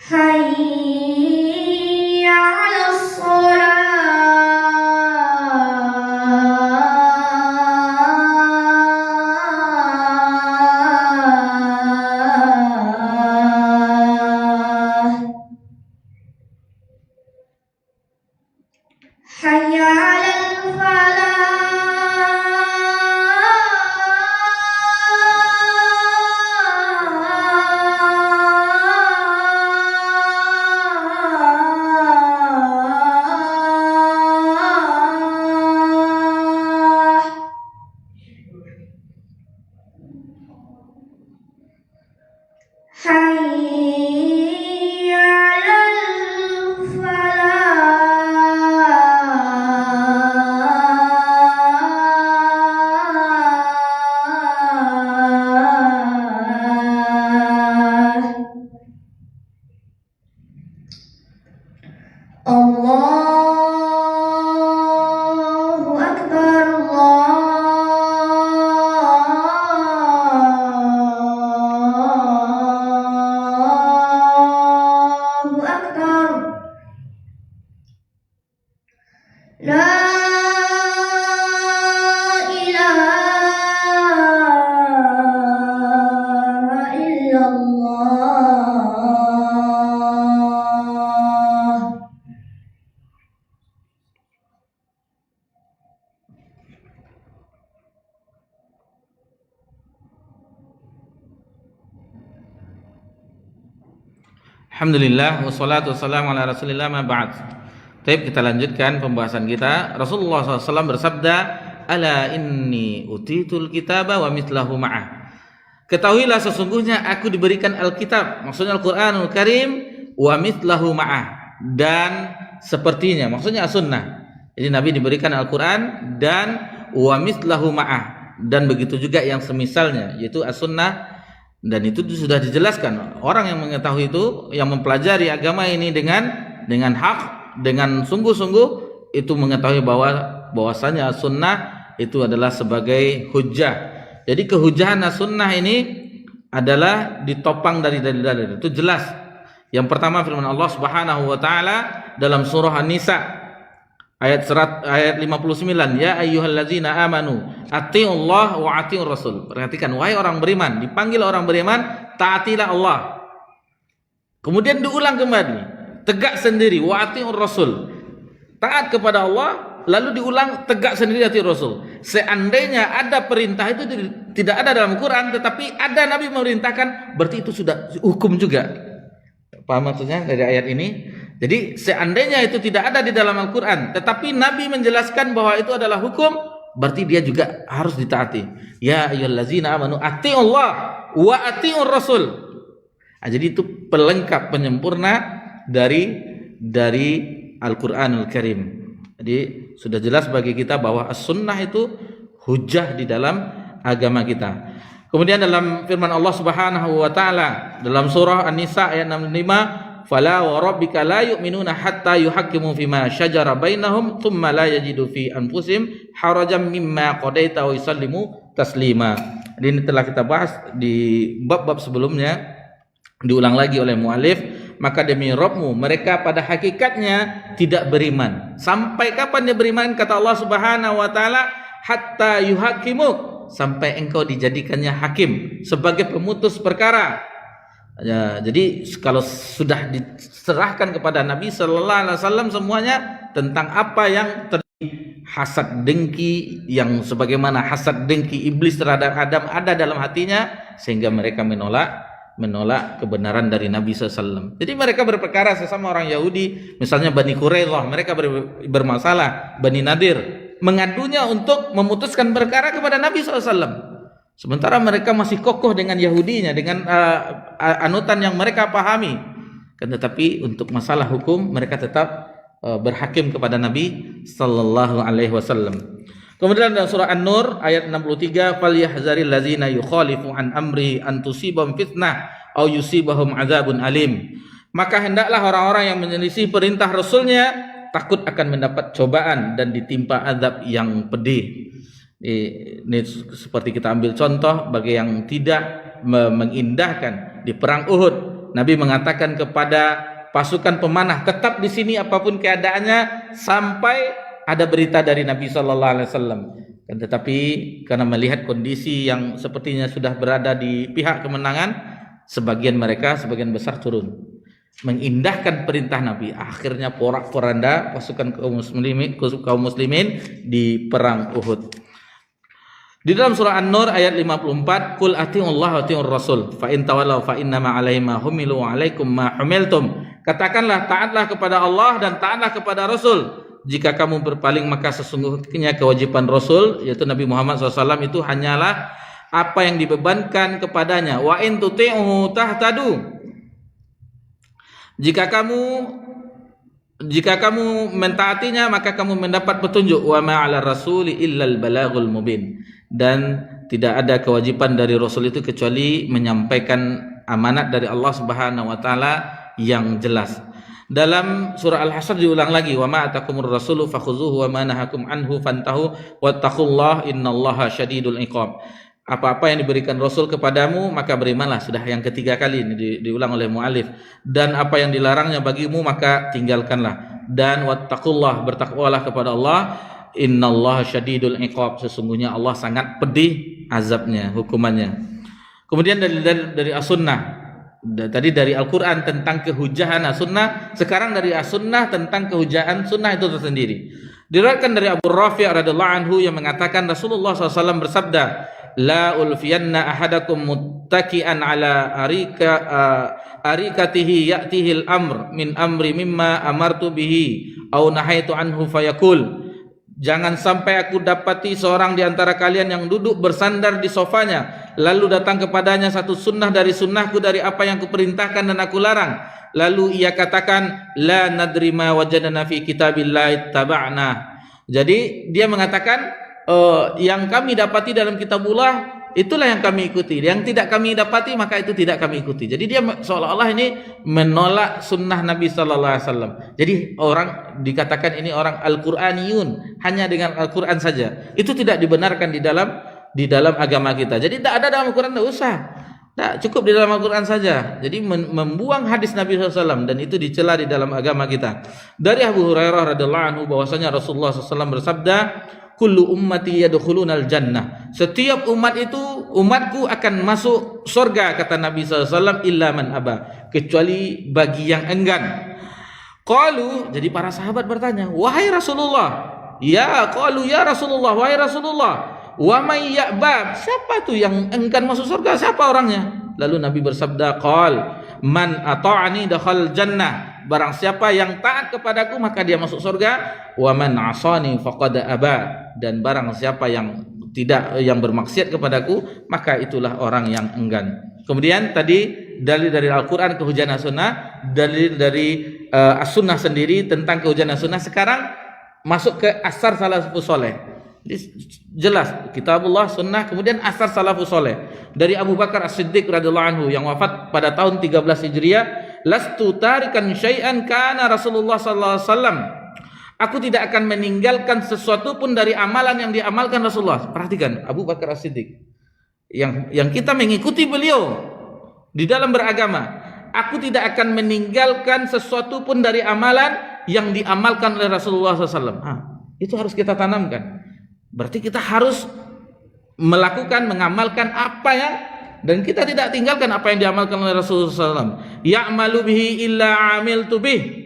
C: حي على الصلاة حي على الفلاح حي على الفلاح الله أكبر الله أكبر لا إله إلا الله
A: Alhamdulillah wassalatu wassalamu ala Rasulillah ma ba'd. Baik, kita lanjutkan pembahasan kita. Rasulullah SAW bersabda, "Ala inni utitul kitaba wa mithlahu ma'ah." Ketahuilah sesungguhnya aku diberikan Alkitab, maksudnya Al-Qur'anul Karim, wa mithlahu ma'ah, dan sepertinya, maksudnya as-sunnah. Jadi Nabi diberikan Al-Qur'an dan wa mithlahu ma'ah, dan begitu juga yang semisalnya, yaitu as-sunnah. Dan itu sudah dijelaskan. Orang yang mengetahui itu, yang mempelajari agama ini dengan hak, dengan sungguh-sungguh, itu mengetahui bahwasanya sunnah itu adalah sebagai hujjah. Jadi kehujahan sunnah ini adalah ditopang dari dalil-dalil. Itu jelas. Yang pertama firman Allah Subhanahu wa taala dalam surah An-Nisa ayat 59, ya ayyuhallazina amanu atiiullah wa atiiur rasul. Perhatikan, wahai orang beriman, dipanggil orang beriman, taatilah Allah. Kemudian diulang kembali, tegak sendiri, wa atiiur rasul. Taat kepada Allah, lalu diulang tegak sendiri atiiur rasul. Seandainya ada perintah itu tidak ada dalam Quran, tetapi ada Nabi memerintahkan, berarti itu sudah hukum juga. Paham maksudnya dari ayat ini? Jadi seandainya itu tidak ada di dalam Al-Quran, tetapi Nabi menjelaskan bahwa itu adalah hukum, berarti dia juga harus ditaati. Ya ayyuhallazina amanu atiiullah wa atiiur rasul. Nah, jadi itu pelengkap, penyempurna dari Al-Quranul Karim. Jadi sudah jelas bagi kita bahwa as-sunnah itu hujjah di dalam agama kita. Kemudian dalam firman Allah Subhanahu wa taala dalam surah An-Nisa ayat 65, fala wa rabbika la yu'minuna hatta yuhaqqimu fima syajara bainahum thumma la yajidu fi anfusihim harajan mimma qadaita wa yusallimu taslima. Ini telah kita bahas di bab-bab sebelumnya, diulang lagi oleh mu'alif. Maka demi Rabbmu, mereka pada hakikatnya tidak beriman. Sampai kapan dia beriman? Kata Allah Subhanahu wa taala, hatta yuhaqimuk, sampai engkau dijadikannya hakim sebagai pemutus perkara. Ya, jadi kalau sudah diserahkan kepada Nabi sallallahu alaihi wasallam semuanya tentang apa yang terjadi, hasad dengki yang sebagaimana hasad dengki iblis terhadap Adam ada dalam hatinya, sehingga mereka menolak kebenaran dari Nabi SAW. Jadi mereka berperkara sesama orang Yahudi, misalnya Bani Quraidah, mereka bermasalah, Bani Nadir, mengadunya untuk memutuskan perkara kepada Nabi SAW. Sementara mereka masih kokoh dengan Yahudinya, dengan anutan yang mereka pahami. Tetapi untuk masalah hukum mereka tetap berhakim kepada Nabi Sallallahu Alaihi Wasallam. Kemudian dalam surah An-Nur ayat 63, falyahzaril ladzina yukhalifu an amri an tusibahum fitnah aw yusibahum adzabun alim. Maka hendaklah orang-orang yang menyelisih perintah Rasulnya takut akan mendapat cobaan dan ditimpa azab yang pedih. Ini seperti kita ambil contoh bagi yang tidak mengindahkan di perang Uhud. Nabi mengatakan kepada pasukan pemanah, tetap di sini apapun keadaannya sampai ada berita dari Nabi sallallahu alaihi wasallam. Tetapi karena melihat kondisi yang sepertinya sudah berada di pihak kemenangan, sebagian besar turun mengindahkan perintah Nabi. Akhirnya porak-poranda pasukan kaum muslimin di perang Uhud. Di dalam surah An-Nur ayat 54, qul atiullaha wa atiur rasul fa in tawallaw fa innama alaihi ma humilu wa alaikum ma humiltum. Katakanlah, taatlah kepada Allah dan taatlah kepada Rasul. Jika kamu berpaling maka sesungguhnya kewajiban Rasul, yaitu Nabi Muhammad SAW, itu hanyalah apa yang dibebankan kepadanya. Wa in tuti'uhu tahtadu. Jika kamu mentaatinya maka kamu mendapat petunjuk. Wa ma 'ala rasuli illal balaghul mubin. Dan tidak ada kewajiban dari Rasul itu kecuali menyampaikan amanat dari Allah Subhanahu wa taala yang jelas. Dalam surah Al-Hasr diulang lagi, wa ma atakumur rasulu fakhuzuhu wa ma nahakum anhu fantahu wattaqullaha innallaha syadidul iqab. Apa-apa yang diberikan Rasul kepadamu maka berimanlah. Sudah yang ketiga kali ini diulang oleh mu'alif. Dan apa yang dilarangnya bagimu maka tinggalkanlah. Dan wattaqullah, bertakwalah kepada Allah, innallaha syadidul iqab, sesungguhnya Allah sangat pedih azabnya, hukumannya. Kemudian dari as-sunnah, tadi dari Al-Quran tentang kehujahan as-sunnah, sekarang dari as-sunnah tentang kehujahan sunnah itu tersendiri. Diriwayatkan dari Abu Rafi' radhiyallahu anhu yang mengatakan Rasulullah SAW bersabda, la ulfiyanna ahadakum muttaki'an ala arikatihi ya'tihil amr min amri mimma amartu bihi au nahaitu anhu fayaqul. Jangan sampai aku dapati seorang di antara kalian yang duduk bersandar di sofanya, lalu datang kepadanya satu sunnah dari sunnahku, dari apa yang kuperintahkan dan aku larang. Lalu ia katakan, la nadri ma wajadna fi kitabillah taba'na. Jadi dia mengatakan, yang kami dapati dalam kitabullah itulah yang kami ikuti, yang tidak kami dapati maka itu tidak kami ikuti. Jadi dia seolah-olah ini menolak sunnah Nabi sallallahu alaihi wasallam. Jadi orang dikatakan ini orang Al-Qur'aniyun, hanya dengan Al-Qur'an saja. Itu tidak dibenarkan di dalam agama kita. Jadi tidak ada dalam Al-Qur'an, tidak usah. Tidak, cukup di dalam Al-Qur'an saja. Jadi membuang hadis Nabi sallallahu alaihi wasallam, dan itu dicela di dalam agama kita. Dari Abu Hurairah radhiyallahu anhu bahwasanya Rasulullah sallallahu alaihi wasallam bersabda, kullu ummati yadkhulunal jannah. Setiap umatku akan masuk surga, kata Nabi SAW, illa man aba, kecuali bagi yang enggan. Qalu, jadi para sahabat bertanya, wahai Rasulullah, qalu ya Rasulullah, wahai Rasulullah, wa may ya'ba, siapa tuh yang enggan masuk surga, siapa orangnya? Lalu Nabi bersabda, qal man ata'ani dakhal jannah, barang siapa yang taat kepadaku maka dia masuk surga. Wa man asani faqad aba, dan barang siapa yang bermaksiat kepadaku maka itulah orang yang enggan. Kemudian tadi dalil dari Al-Qur'an kehujahan as-sunnah, dalil dari as-sunnah sendiri tentang kehujahan as-sunnah. Sekarang masuk ke asar salafus saleh. Jelas kitabullah, sunnah, kemudian asar salafus saleh. Dari Abu Bakar As-Siddiq radhiyallahu anhu yang wafat pada tahun 13 Hijriah, lastu tarikan syai'an kana Rasulullah sallallahu alaihi wasallam. Aku tidak akan meninggalkan sesuatu pun dari amalan yang diamalkan Rasulullah. Perhatikan Abu Bakar As-Siddiq yang kita mengikuti beliau di dalam beragama. Aku tidak akan meninggalkan sesuatu pun dari amalan yang diamalkan oleh Rasulullah SAW. Itu harus kita tanamkan. Berarti kita harus melakukan, mengamalkan apa yang, dan kita tidak tinggalkan apa yang diamalkan oleh Rasulullah SAW. Ya'malu bihi illa amiltu bih.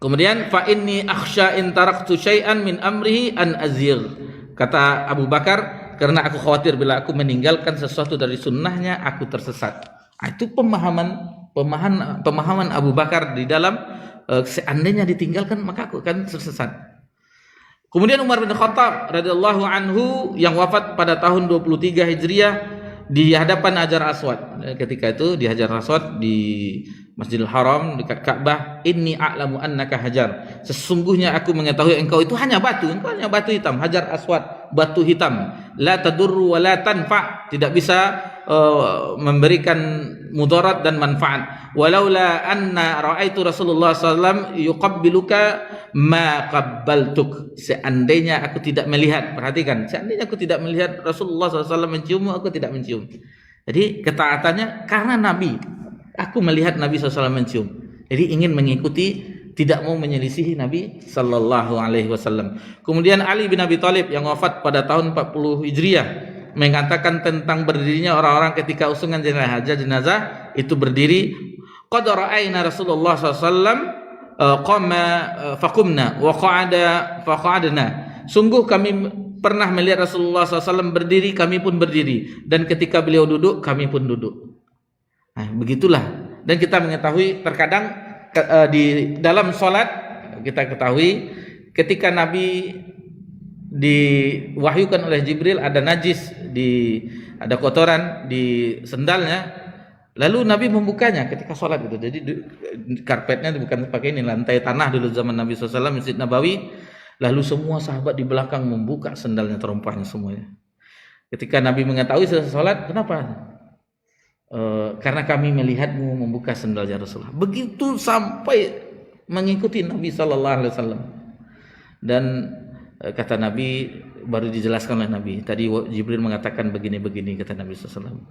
A: Kemudian fa inni akhsha in taraktu syai'an min amrihi an azir. Kata Abu Bakar, karena aku khawatir bila aku meninggalkan sesuatu dari sunnahnya aku tersesat. Itu pemahaman Abu Bakar di dalam seandainya ditinggalkan maka aku akan tersesat. Kemudian Umar bin Khattab radhiyallahu anhu yang wafat pada tahun 23 Hijriah di hadapan Hajar Aswad. Ketika itu di Hajar Aswad di Masjidil Haram dekat Ka'bah, inni a'lamu annaka hajar. Sesungguhnya aku mengetahui engkau itu hanya batu, engkau hanya batu hitam, Hajar Aswad, batu hitam. La tadurru wa la tanfa', tidak bisa memberikan mudarat dan manfaat. Walaula anna ra'aitu Rasulullah sallallahu yuqabbiluka ma qabbaltuk. Seandainya aku tidak melihat, perhatikan, seandainya aku tidak melihat Rasulullah sallallahu menciummu, aku tidak mencium. Jadi ketaatannya karena Nabi. Aku melihat Nabi SAW mencium. Jadi ingin mengikuti, tidak mau menyelisihi Nabi Sallallahu Alaihi Wasallam. Kemudian Ali bin Abi Thalib yang wafat pada tahun 40 Hijriah mengatakan tentang berdirinya orang-orang ketika usungan jenazah itu berdiri. Qad ra'ayna Rasulullah SAW qama faqumna wa qa'ada faqa'adna. Sungguh kami pernah melihat Rasulullah SAW berdiri, kami pun berdiri, dan ketika beliau duduk, kami pun duduk. Nah, begitulah. Dan kita mengetahui terkadang di dalam sholat kita ketahui ketika Nabi diwahyukan oleh Jibril ada najis, ada kotoran di sendalnya, lalu Nabi membukanya ketika sholat itu. Jadi karpetnya bukan pakai ini, lantai tanah dulu zaman Nabi SAW, Masjid Nabawi. Lalu semua sahabat di belakang membuka sendalnya, terompahnya semuanya. Ketika Nabi mengetahui selesai sholat, kenapa? Karena kami melihatmu membuka sendalnya Rasulullah. Begitu sampai mengikuti Nabi Sallallahu Alaihi Wasallam. Dan kata Nabi, baru dijelaskan oleh Nabi. Tadi Jibril mengatakan begini-begini, kata Nabi SAW.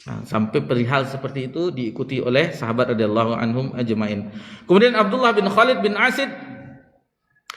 A: Nah, sampai perihal seperti itu diikuti oleh sahabat radhiyallahu anhum ajmain. Kemudian Abdullah bin Khalid bin Asid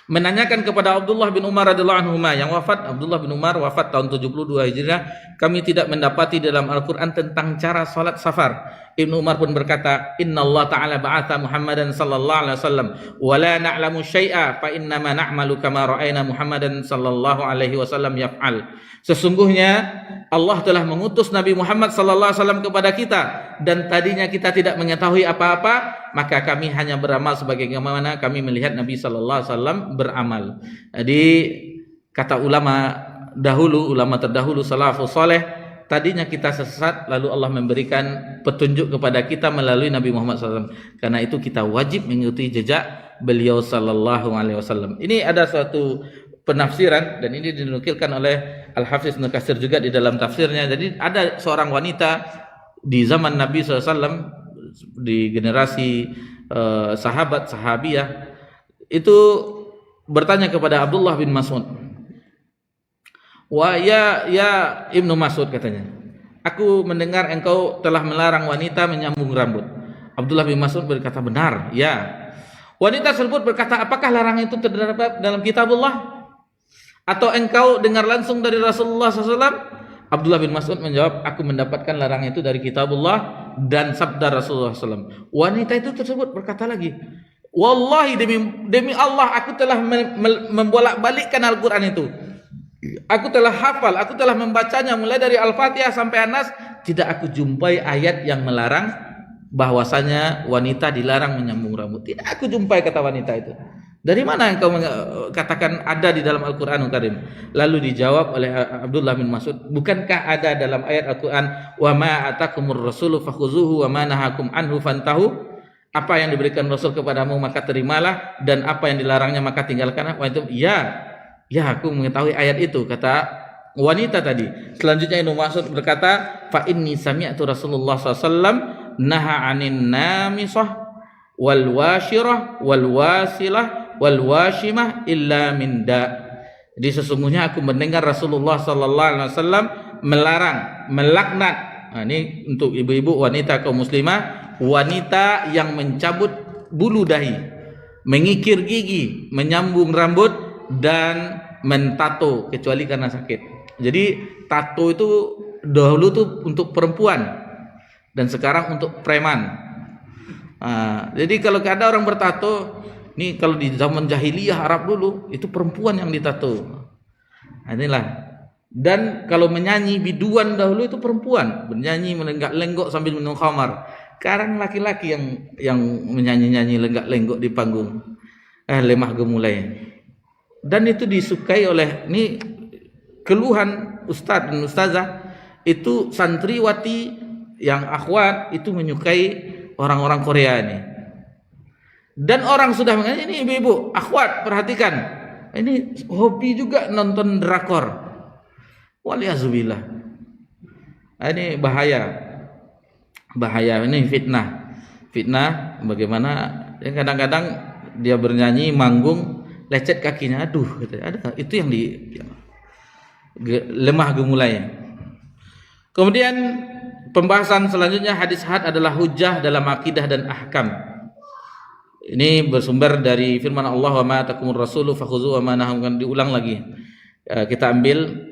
A: menanyakan kepada Abdullah bin Umar radhiyallahu anhu yang wafat. Abdullah bin Umar wafat tahun 72 Hijriah. Kami tidak mendapati dalam Al-Quran tentang cara salat safar. Ibnu Umar pun berkata, Inna Allah Ta'ala ba'atha Muhammadan sallallahu alaihi wasallam wa la na'lamu syai'a fa innama na'malu kama ra'ayna Muhammadan sallallahu alaihi wasallam yaf'al. Sesungguhnya Allah telah mengutus Nabi Muhammad sallallahu alaihi wasallam kepada kita, dan tadinya kita tidak mengetahui apa-apa, maka kami hanya beramal sebagaimana kami melihat Nabi sallallahu alaihi wasallam beramal. Jadi kata ulama terdahulu salafus saleh, tadinya kita sesat, lalu Allah memberikan petunjuk kepada kita melalui Nabi Muhammad SAW. Karena itu kita wajib mengikuti jejak beliau sallallahu alaihi wasallam. Ini ada suatu penafsiran, dan ini dinukilkan oleh Al-Hafiz Ibnu Katsir juga di dalam tafsirnya. Jadi ada seorang wanita di zaman Nabi SAW, di generasi sahabat sahabiyah, itu bertanya kepada Abdullah bin Mas'ud. Wa ya Ibnu Mas'ud, katanya, aku mendengar engkau telah melarang wanita menyambung rambut. Abdullah bin Mas'ud berkata, benar, ya. Wanita tersebut berkata, apakah larangan itu terdapat dalam kitabullah? Atau engkau dengar langsung dari Rasulullah SAW? Abdullah bin Mas'ud menjawab, aku mendapatkan larangan itu dari kitabullah dan sabda Rasulullah SAW. Wanita itu tersebut berkata lagi, wallahi demi Allah, aku telah membolak-balikkan Al-Quran itu. Aku telah hafal, aku telah membacanya mulai dari Al-Fatihah sampai An-Nas. Tidak aku jumpai ayat yang melarang bahwasanya wanita dilarang menyambung rambut. Tidak aku jumpai, kata wanita itu. Dari mana engkau katakan ada di dalam Al-Quranul Karim? Lalu dijawab oleh Abdullah bin Mas'ud, bukankah ada dalam ayat Al-Quran, wa ma atakumur rasulu fakhuzuhu wa ma nahakum anhu fantahu? Apa yang diberikan Rasul kepadamu maka terimalah, dan apa yang dilarangnya maka tinggalkanlah. Itu ya aku mengetahui ayat itu, kata wanita tadi. Selanjutnya Ibnu Mas'ud berkata, fa inni sami'tu Rasulullah SAW naha 'anin namisah wal washirah wal wasilah wal washimah illa min da. Jadi sesungguhnya aku mendengar Rasulullah sallallahu alaihi wasallam melarang, melaknat. Nah, ini untuk ibu-ibu wanita kaum muslimah, wanita yang mencabut bulu dahi, mengikir gigi, menyambung rambut dan mentato kecuali karena sakit. Jadi tato itu dahulu tuh untuk perempuan dan sekarang untuk preman. Nah, jadi kalau ada orang bertato, ini kalau di zaman jahiliyah Arab dulu itu perempuan yang ditato. Nah, inilah. Dan kalau menyanyi biduan dahulu itu perempuan, bernyanyi melenggak-lenggok sambil minum khamar. Sekarang laki-laki yang menyanyi-nyanyi lenggak-lenggok di panggung. Lemah gemulai. Dan itu disukai oleh ini keluhan ustaz dan ustazah, itu santriwati yang akhwat itu menyukai orang-orang Korea ini. Dan orang sudah mengatakan, ini ibu-ibu, akhwat perhatikan, ini hobi juga nonton drakor. Waliyazubillah. Ini bahaya, ini fitnah. Bagaimana? Kadang-kadang dia bernyanyi, manggung, lecet kakinya, aduh, ada itu yang lemah gemulai. Kemudian pembahasan selanjutnya, hadis ahad adalah hujjah dalam akidah dan ahkam. Ini bersumber dari firman Allah, wa ma atakumur rasulu fakhuzu wa ma nahakum, diulang lagi. Kita ambil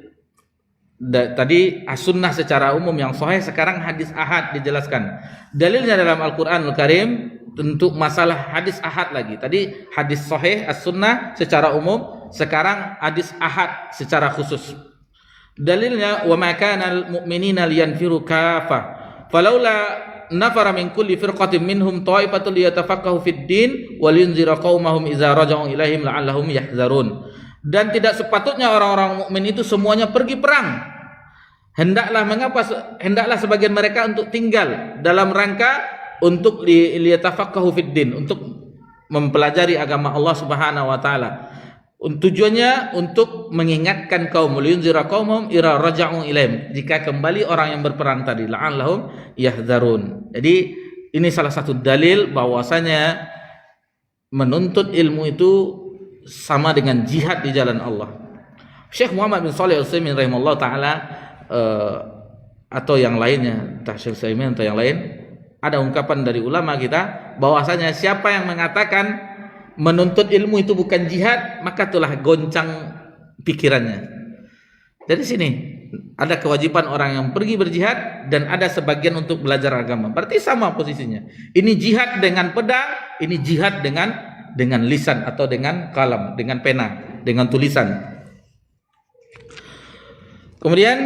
A: tadi as-sunnah secara umum yang sahih, sekarang hadis ahad dijelaskan. Dalilnya dalam Al-Qur'anul Karim untuk masalah hadis ahad lagi. Tadi hadis sahih as-sunnah secara umum, sekarang hadis ahad secara khusus. Dalilnya, wa ma kana al-mu'minina liyanfiru kafah falaula nafara min kulli firqatin minhum ta'ifatun liyatafaqahu fid din wa liyunzira qaumahum idza raja'u ilaihim la'allahum yahzarun. Dan tidak sepatutnya orang-orang mukmin itu semuanya pergi perang. Hendaklah sebagian mereka untuk tinggal dalam rangka untuk liyatafaqahu fid din, untuk mempelajari agama Allah Subhanahu wa taala. Tujuannya untuk mengingatkan kaum, liyunzira qaumahum idza raja'u ilaihim, jika kembali orang yang berperang tadi, la'allahum yahzarun. Jadi ini salah satu dalil bahwasanya menuntut ilmu itu sama dengan jihad di jalan Allah. Syekh Muhammad bin Shalih Al-Utsaimin rahimahullah taala atau yang lainnya, Syekh Utsaimin atau yang lain, ada ungkapan dari ulama kita bahwasanya siapa yang mengatakan menuntut ilmu itu bukan jihad, maka telah goncang pikirannya. Dari sini ada kewajiban orang yang pergi berjihad dan ada sebagian untuk belajar agama. Berarti sama posisinya. Ini jihad dengan pedang, ini jihad dengan lisan atau dengan kalam, dengan pena, dengan tulisan. Kemudian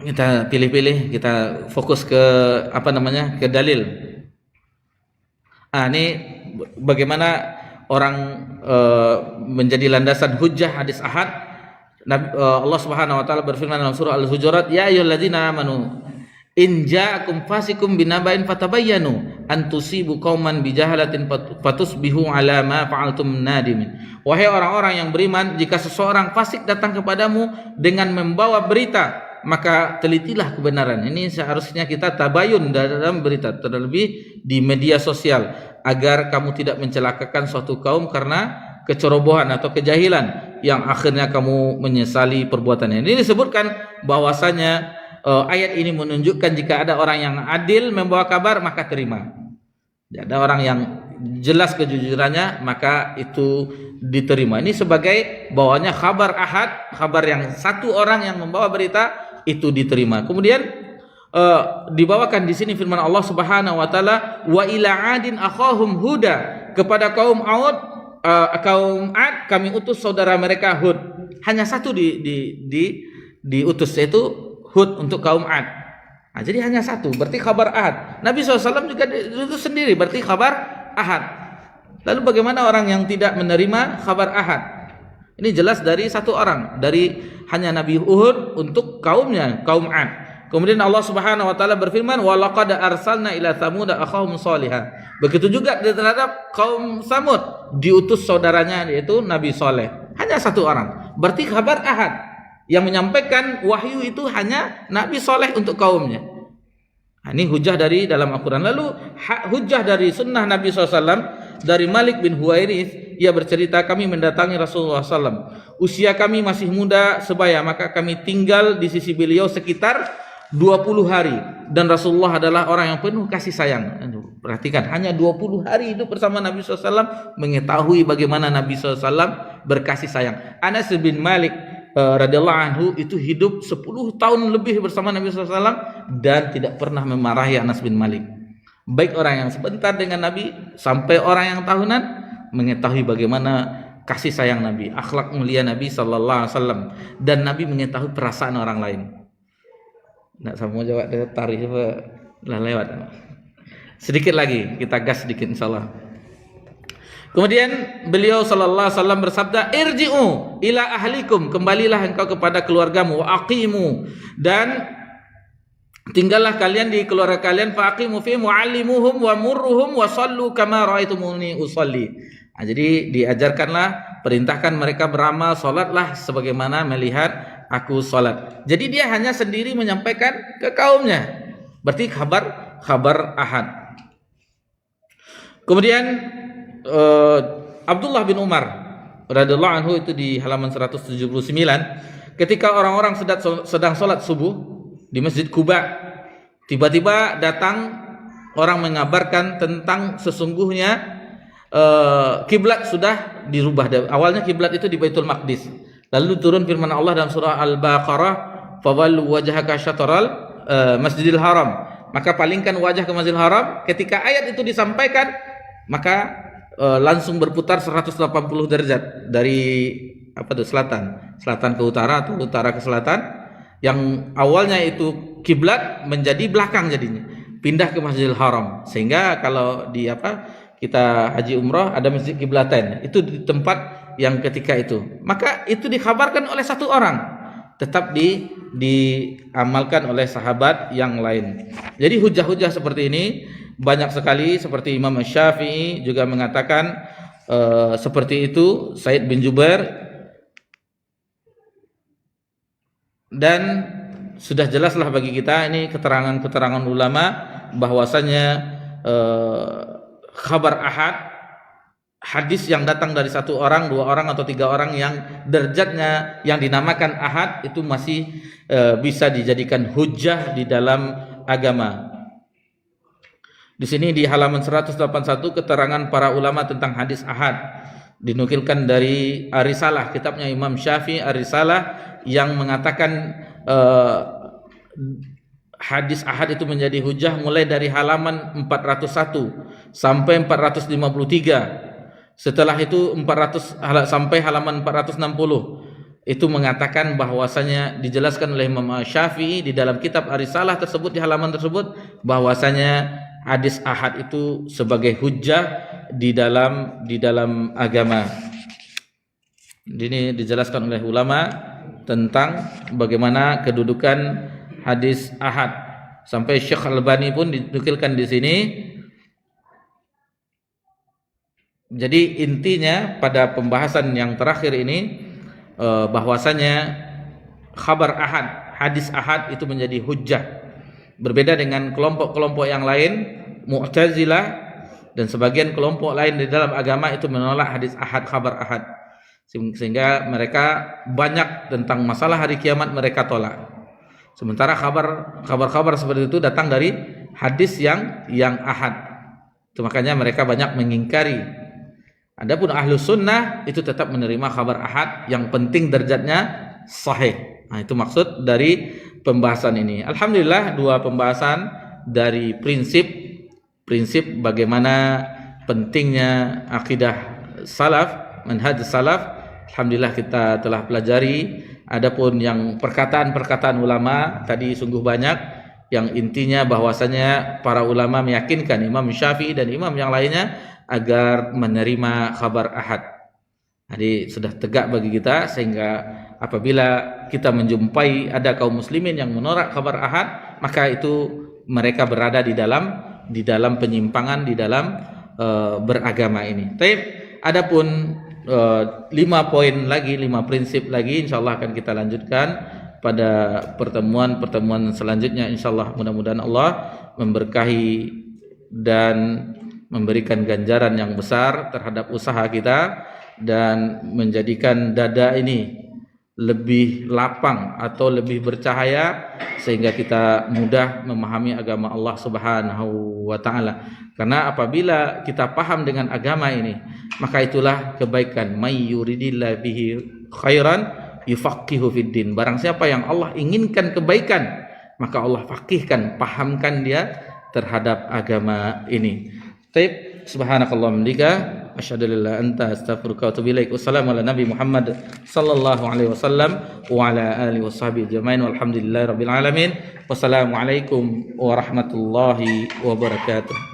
A: kita pilih-pilih, kita fokus ke ke dalil. Ini bagaimana orang menjadi landasan hujjah hadis ahad. Allah Subhanahu wa taala berfirman dalam surah Al-Hujurat, ya ayyuhalladzina amanu in ja'akum fasikum binaba'in fatabayyanu an tusibu qauman bijahalatin fatusbihu ala ma fa'altum nadimin. Wahai orang-orang yang beriman, jika seseorang fasik datang kepadamu dengan membawa berita, maka telitilah kebenaran. Ini seharusnya kita tabayun dalam berita, terlebih di media sosial, agar kamu tidak mencelakakan suatu kaum karena kecerobohan atau kejahilan yang akhirnya kamu menyesali perbuatannya. Ini disebutkan bahwasanya ayat ini menunjukkan jika ada orang yang adil membawa kabar, maka terima. Ada orang yang jelas kejujurannya, maka itu diterima. Ini sebagai bawahnya khabar ahad, kabar yang satu orang yang membawa berita, itu diterima. Kemudian dibawakan di sini firman Allah Subhanahu wa taala, wa ila adin akhahum huda, kepada kaum Ad kami utus saudara mereka Hud. Hanya satu diutus, yaitu Hud untuk kaum Ad. Nah, jadi hanya satu, berarti kabar ahad. Nabi SAW juga itu sendiri, berarti kabar ahad. Lalu bagaimana orang yang tidak menerima kabar ahad? Ini jelas dari satu orang, dari hanya Nabi Hud untuk kaumnya, kaum Ad. Kemudian Allah Subhanahu wa taala berfirman, wa laqad arsalna ila tsamud akhahum shalihah. Begitu juga terhadap kaum Samud, diutus saudaranya yaitu Nabi Saleh. Hanya satu orang. Berarti kabar ahad. Yang menyampaikan wahyu itu hanya Nabi soleh untuk kaumnya. Ini hujah dari dalam Al-Quran. Lalu hujah dari sunnah Nabi SAW dari Malik bin Huwairith. Ia bercerita, kami mendatangi Rasulullah SAW. Usia kami masih muda sebaya, maka kami tinggal di sisi beliau sekitar 20 hari. Dan Rasulullah adalah orang yang penuh kasih sayang. Perhatikan, hanya 20 hari hidup bersama Nabi SAW, mengetahui bagaimana Nabi SAW berkasih sayang. Anas bin Malik radhiyallahu anhu itu hidup 10 tahun lebih bersama Nabi SAW dan tidak pernah memarahi Anas bin Malik. Baik orang yang sebentar dengan Nabi sampai orang yang tahunan, mengetahui bagaimana kasih sayang Nabi, akhlak mulia Nabi sallallahu alaihi wasallam, dan Nabi mengetahui perasaan orang lain. Nak sama jawab dia tarikh lah lewat. Sedikit lagi kita gas sedikit insyaallah. Kemudian beliau sallallahu alaihi wasallam bersabda, irji'u ila ahlikum, kembalilah engkau kepada keluargamu, wa aqimu, dan tinggallah kalian di keluarga kalian, fa aqimu fi muallimuhum wa murruhum wa sallu kama raaitumuni usalli. Nah, jadi diajarkanlah, perintahkan mereka beramal, salatlah sebagaimana melihat aku salat. Jadi dia hanya sendiri menyampaikan ke kaumnya. Berarti kabar ahad. Kemudian Abdullah bin Umar radhiyallahu anhu itu di halaman 179, ketika orang-orang sedang sholat subuh di Masjid Quba, tiba-tiba datang orang mengabarkan tentang sesungguhnya kiblat sudah dirubah. Awalnya kiblat itu di Baitul Maqdis, lalu turun firman Allah dalam surah Al-Baqarah, fawallu wajhaka syatral Masjidil Haram, maka palingkan wajah ke Masjidil Haram. Ketika ayat itu disampaikan, maka langsung berputar 180 derajat dari selatan ke utara atau utara ke selatan. Yang awalnya itu kiblat menjadi belakang, jadinya pindah ke Masjidil Haram, sehingga kalau di kita haji umrah ada masjid kiblatain, itu di tempat yang ketika itu, maka itu dikabarkan oleh satu orang, tetap diamalkan oleh sahabat yang lain. Jadi hujah-hujah seperti ini banyak sekali, seperti Imam Syafi'i juga mengatakan seperti itu, Said bin Jubair, dan sudah jelaslah bagi kita ini keterangan-keterangan ulama bahwasanya khabar ahad, hadis yang datang dari satu orang, dua orang atau tiga orang yang derajatnya yang dinamakan ahad itu masih bisa dijadikan hujah di dalam agama. Di sini di halaman 181 keterangan para ulama tentang hadis ahad dinukilkan dari Ar-Risalah, kitabnya Imam Syafi'i, Ar-Risalah, yang mengatakan hadis ahad itu menjadi hujah mulai dari halaman 401 sampai 453. Setelah itu 400 sampai halaman 460 itu mengatakan bahwasanya dijelaskan oleh Imam Syafi'i di dalam kitab Ar-Risalah tersebut, di halaman tersebut, bahwasanya hadis ahad itu sebagai hujjah di dalam agama. Ini dijelaskan oleh ulama tentang bagaimana kedudukan hadis ahad. Sampai Syekh Al-Albani pun dinukilkan di sini. Jadi intinya pada pembahasan yang terakhir ini bahwasanya khabar ahad, hadis ahad itu menjadi hujjah. Berbeda dengan kelompok-kelompok yang lain, Mu'tazilah dan sebagian kelompok lain di dalam agama itu menolak hadis ahad, khabar ahad, sehingga mereka banyak tentang masalah hari kiamat mereka tolak. Sementara kabar-kabar seperti itu datang dari hadis yang ahad. Itu makanya mereka banyak mengingkari. Adapun ahlu sunnah itu tetap menerima kabar ahad, yang penting derajatnya sahih. Nah, itu maksud dari pembahasan ini. Alhamdulillah, dua pembahasan dari prinsip bagaimana pentingnya akidah salaf, manhaj salaf. Alhamdulillah kita telah pelajari. Adapun yang perkataan-perkataan ulama tadi sungguh banyak, yang intinya bahwasanya para ulama meyakinkan Imam Syafi'i dan imam yang lainnya agar menerima khabar ahad. Jadi sudah tegak bagi kita, sehingga apabila kita menjumpai ada kaum muslimin yang menolak khabar ahad, maka itu mereka berada di dalam penyimpangan di dalam beragama ini. Taib. Adapun 5 poin lagi, 5 prinsip lagi, insyaallah akan kita lanjutkan pada pertemuan selanjutnya. Insyaallah mudah-mudahan Allah memberkahi dan memberikan ganjaran yang besar terhadap usaha kita dan menjadikan dada ini lebih lapang atau lebih bercahaya sehingga kita mudah memahami agama Allah Subhanahu wa taala. Karena apabila kita paham dengan agama ini, maka itulah kebaikan. May yuridillahu bihi khairan yufaqihu fid din. Barang siapa yang Allah inginkan kebaikan, maka Allah faqihkan, pahamkan dia terhadap agama ini. Taib, subhanakallahumma hamdika asyhadu an la ilaha illa anta astaghfiruka wa atubu ilaik. Wassalamu ala nabi Muhammad sallallahu alaihi wasallam wa ala alihi washabbihi ajmain walhamdulillahi rabbil alamin. Wassalamualaikum warahmatullahi wabarakatuh.